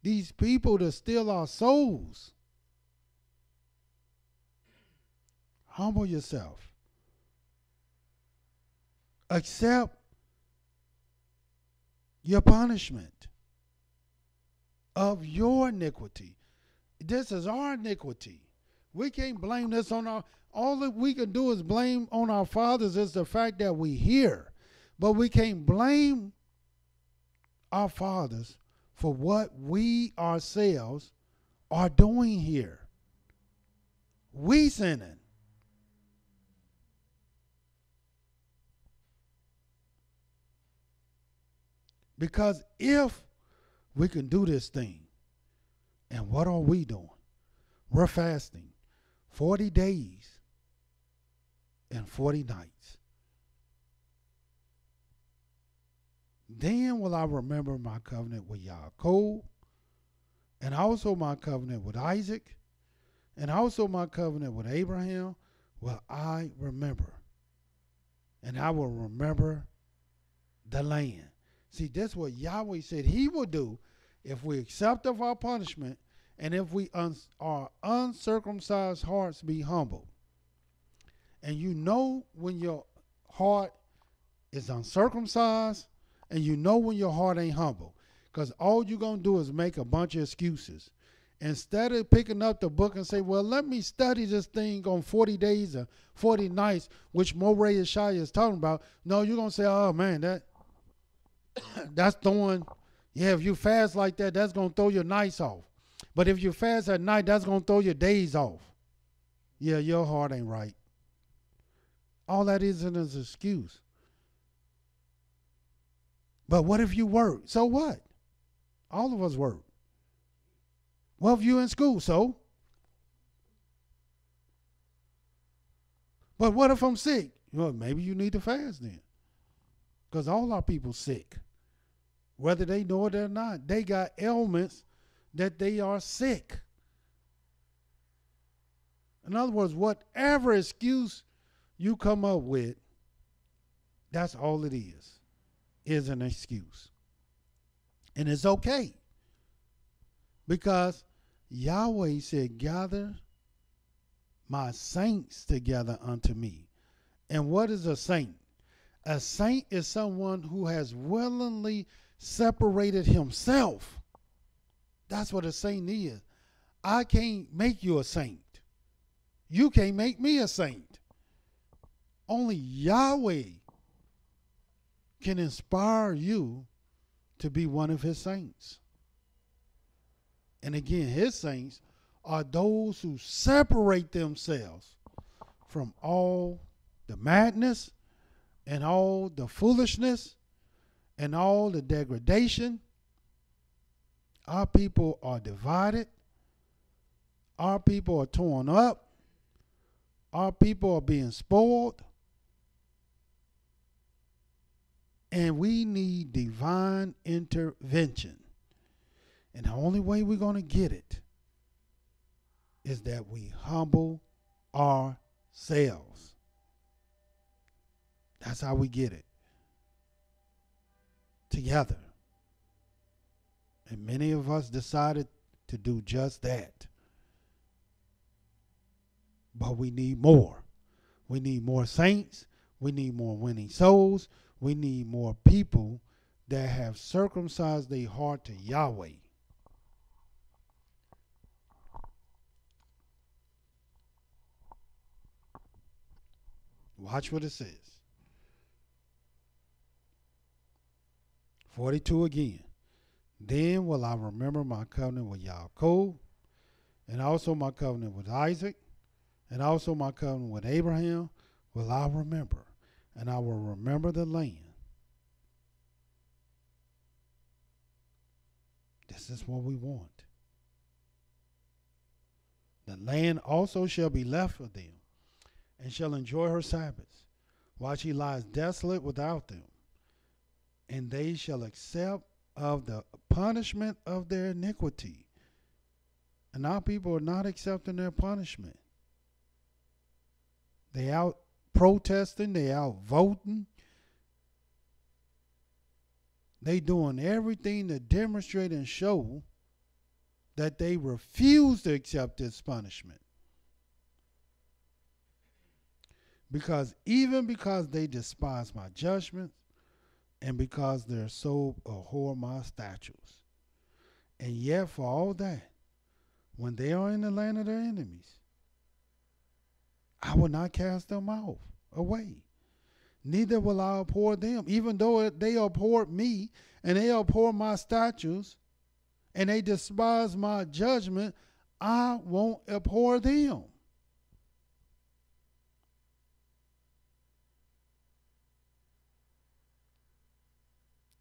these people to steal our souls? Humble yourself. Accept your punishment of your iniquity. This is our iniquity. We can't blame this on all that we can do is blame on our fathers is the fact that we hear. But we can't blame our fathers for what we ourselves are doing here. We sinning. Because if we can do this thing, and what are we doing? We're fasting 40 days and 40 nights. Then will I remember my covenant with Yaakov, and also my covenant with Isaac, and also my covenant with Abraham will I remember. And I will remember the land. See, that's what Yahweh said he will do if we accept of our punishment and if we our uncircumcised hearts be humble. And you know when your heart is uncircumcised and you know when your heart ain't humble. Because all you're going to do is make a bunch of excuses. Instead of picking up the book and say, well, let me study this thing on 40 days or 40 nights, which Mowreh IshYAH is talking about. No, you're going to say, oh, man, that's throwing, if you fast like that, that's going to throw your nights off. But if you fast at night, that's going to throw your days off. Yeah, your heart ain't right. All that is an excuse. But what if you work? So what? All of us work. Well, if you're in school, so? But what if I'm sick? Well, maybe you need to fast then. Because all our people sick. Whether they know it or not, they got ailments that they are sick. In other words, whatever excuse you come up with, that's all it is an excuse. And it's okay. Because Yahweh said, gather my saints together unto me. And what is a saint? A saint is someone who has willingly separated himself. That's what a saint is. I can't make you a saint. You can't make me a saint. Only Yahweh can inspire you to be one of his saints. And again, his saints are those who separate themselves from all the madness and all the foolishness and all the degradation. Our people are divided. Our people are torn up. Our people are being spoiled. And we need divine intervention. And the only way we're going to get it is that we humble ourselves. That's how we get it. Together. And many of us decided to do just that. But we need more. We need more saints. We need more winning souls. We need more people that have circumcised their heart to Yahweh. Watch what it says. 42 again. Then will I remember my covenant with Yaakov, and also my covenant with Isaac, and also my covenant with Abraham will I remember, and I will remember the land. This is what we want. The land also shall be left for them, and shall enjoy her Sabbaths, while she lies desolate without them. And they shall accept of the punishment of their iniquity. And our people are not accepting their punishment. They out protesting, they out voting. They doing everything to demonstrate and show that they refuse to accept this punishment. Because even because they despise my judgments, and because their soul abhor my statutes. And yet for all that, when they are in the land of their enemies, I will not cast them out away. Neither will I abhor them, even though they abhor me, and they abhor my statutes, and they despise my judgment, I won't abhor them.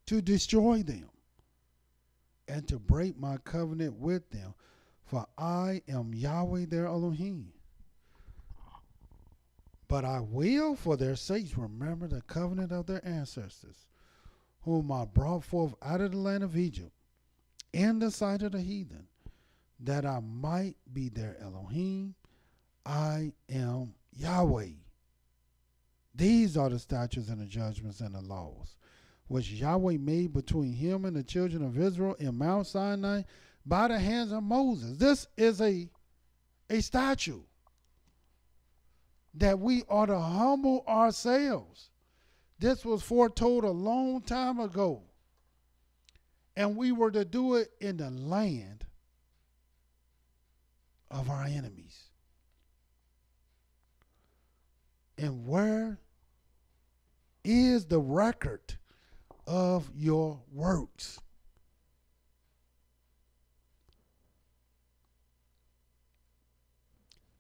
To destroy them and to break my covenant with them, for I am Yahweh their Elohim. But I will for their sakes remember the covenant of their ancestors, whom I brought forth out of the land of Egypt in the sight of the heathen, that I might be their Elohim. I am Yahweh. These are the statutes and the judgments and the laws which Yahweh made between him and the children of Israel in Mount Sinai by the hands of Moses. This is a statute that we ought to humble ourselves. This was foretold a long time ago. And we were to do it in the land of our enemies. And where is the record of your works?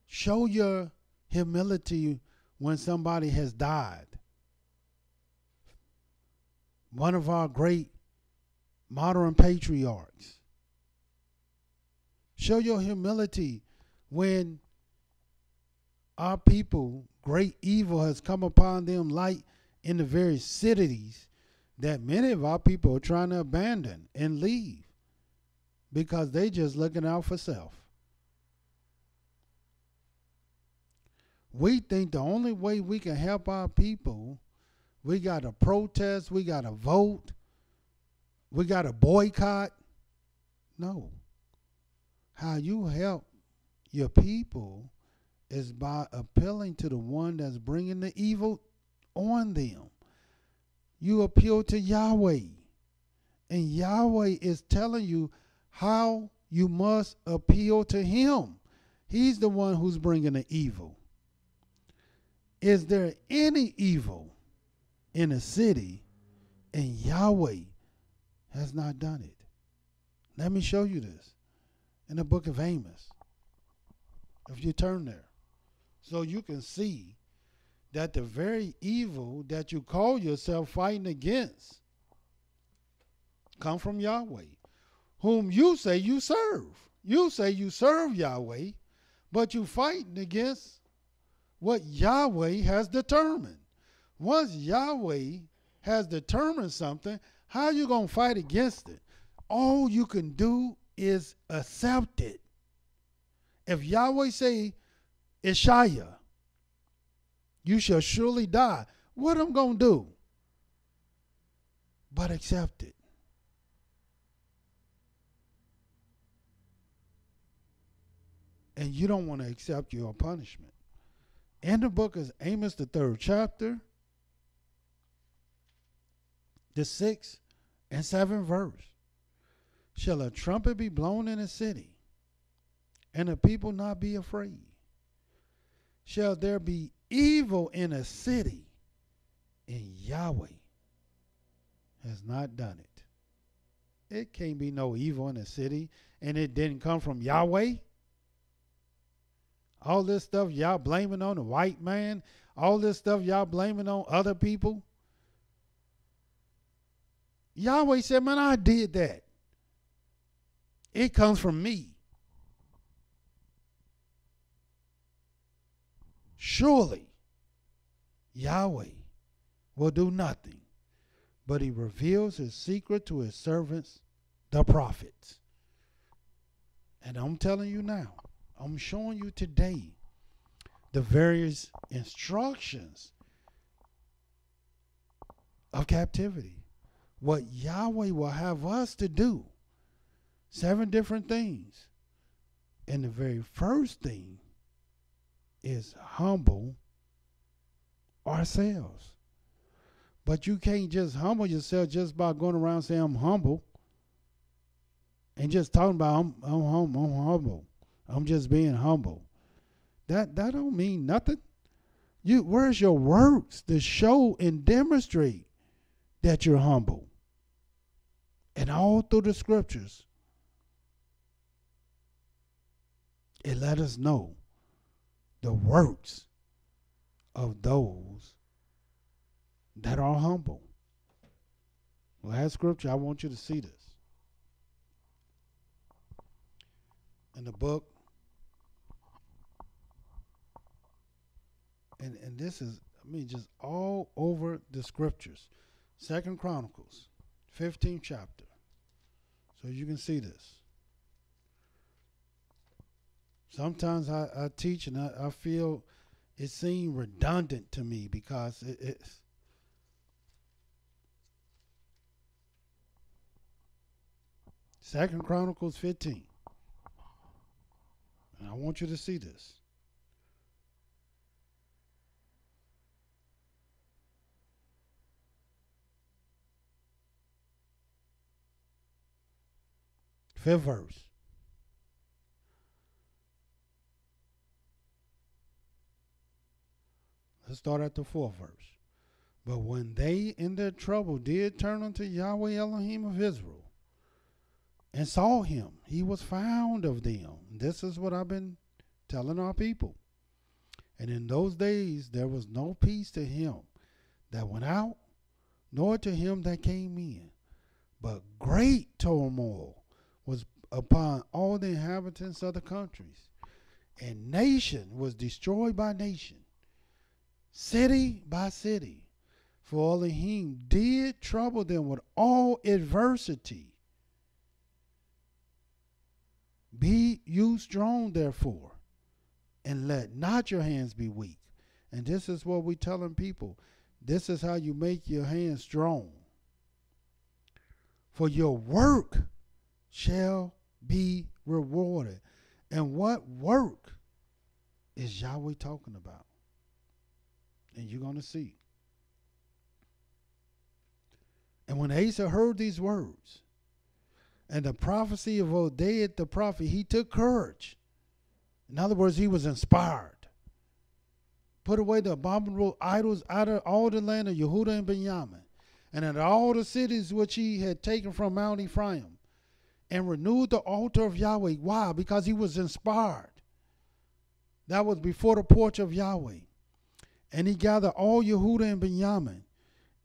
Show your humility when somebody has died. One of our great modern patriarchs. Show your humility when our people, great evil has come upon them, like in the very cities that many of our people are trying to abandon and leave because they just looking out for self. We think the only way we can help our people, we got to protest, we got to vote, we got to boycott. No. How you help your people is by appealing to the one that's bringing the evil on them. You appeal to Yahweh. And Yahweh is telling you how you must appeal to him. He's the one who's bringing the evil. Is there any evil in a city and Yahweh has not done it? Let me show you this in the book of Amos. If you turn there, so you can see that the very evil that you call yourself fighting against come from Yahweh, whom you say you serve. You say you serve Yahweh, but you fighting against what Yahweh has determined. Once Yahweh has determined something, how are you going to fight against it? All you can do is accept it. If Yahweh say, IshiYAH, you shall surely die, what am I going to do? But accept it. And you don't want to accept your punishment. In the book of Amos, the 3rd chapter, the 6th and 7th verse. Shall a trumpet be blown in a city, and the people not be afraid? Shall there be evil in a city, and Yahweh has not done it? It can't be no evil in the city, and it didn't come from Yahweh. All this stuff y'all blaming on the white man, all this stuff y'all blaming on other people. Yahweh said, man, I did that. It comes from me. Surely Yahweh will do nothing, but he reveals his secret to his servants, the prophets. And I'm telling you now, I'm showing you today the various instructions of captivity. What Yahweh will have us to do. 7 different things. And the very first thing is humble ourselves. But you can't just humble yourself just by going around saying I'm humble and just talking about I'm humble. I'm just being humble. That don't mean nothing. Where's your works to show and demonstrate that you're humble? And all through the scriptures, it let us know the works of those that are humble. Last scripture, I want you to see this. In the book, and this is, just all over the scriptures. 2 Chronicles, 15th chapter. So you can see this. Sometimes I teach and I feel it seems redundant to me because it's 2 Chronicles 15. And I want you to see this. Fifth verse. Let's start at the 4th verse. But when they in their trouble did turn unto Yahweh Elohim of Israel and saw him, he was found of them. This is what I've been telling our people. And in those days there was no peace to him that went out, nor to him that came in. But great turmoil was upon all the inhabitants of the countries, and nation was destroyed by nation, city by city. For Elohim did trouble them with all adversity. Be you strong, therefore, and let not your hands be weak. And this is what we're telling people. This is how you make your hands strong. For your work shall be rewarded. And what work is Yahweh talking about? And you're going to see. And when Asa heard these words and the prophecy of ObediYAH the prophet, he took courage. In other words, he was inspired. Put away the abominable idols out of all the land of Yehudah and Benjamin, and at all the cities which he had taken from Mount Ephraim, and renewed the altar of Yahweh. Why? Because he was inspired. That was before the porch of Yahweh. And he gathered all Yehudah and Benjamin,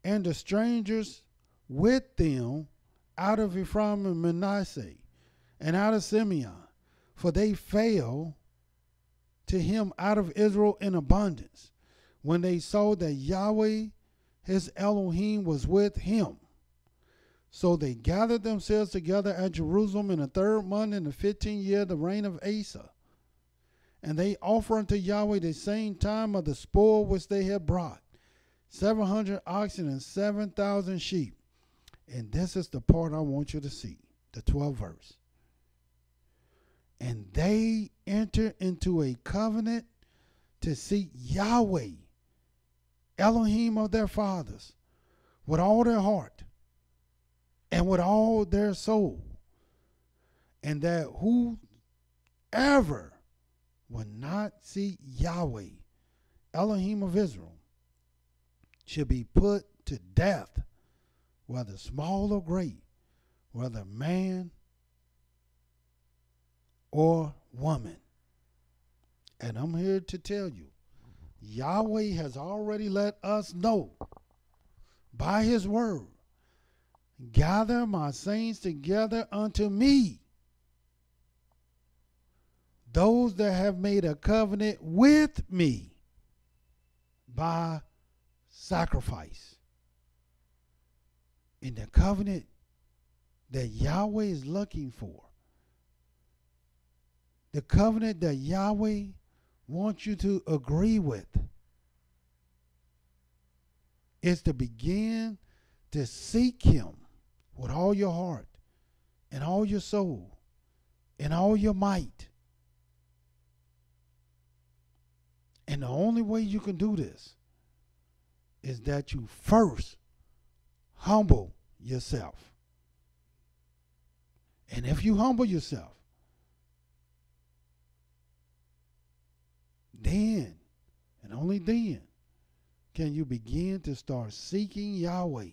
and the strangers with them out of Ephraim and Manasseh, and out of Simeon, for they fell to him out of Israel in abundance, when they saw that Yahweh his Elohim was with him. So they gathered themselves together at Jerusalem in the 3rd month in the 15th year of the reign of Asa. And they offered unto Yahweh the same time of the spoil which they had brought, 700 oxen and 7,000 sheep. And this is the part I want you to see, the 12th verse. And they entered into a covenant to seek Yahweh, Elohim of their fathers, with all their heart and with all their soul. And that whoever would not seek Yahweh, Elohim of Israel, should be put to death, whether small or great. whether man or woman. And I'm here to tell you, Yahweh has already let us know by his word, gather my saints together unto me, those that have made a covenant with me by sacrifice. In the covenant that Yahweh is looking for, the covenant that Yahweh wants you to agree with, is to begin to seek him with all your heart and all your soul and all your might. And the only way you can do this is that you first humble yourself. And if you humble yourself, then, and only then, can you begin to start seeking Yahweh.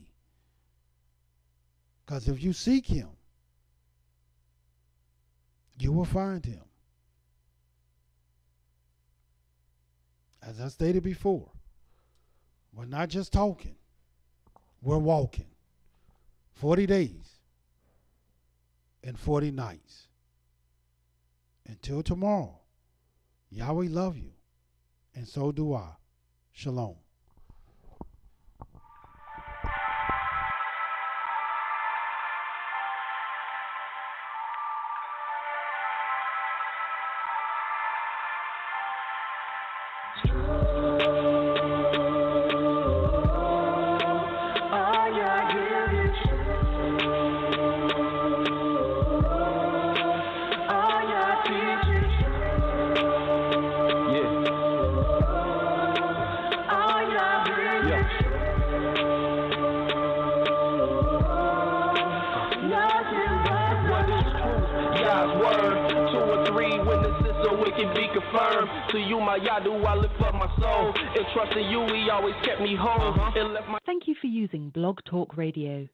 Because if you seek him, you will find him. As I stated before, we're not just talking, we're walking. 40 days and 40 nights. Until tomorrow, Yahweh love you, and so do I. Shalom. To you, my Yah, do I lift up my soul. And trust in you, he always kept me whole. Thank you for using Blog Talk Radio.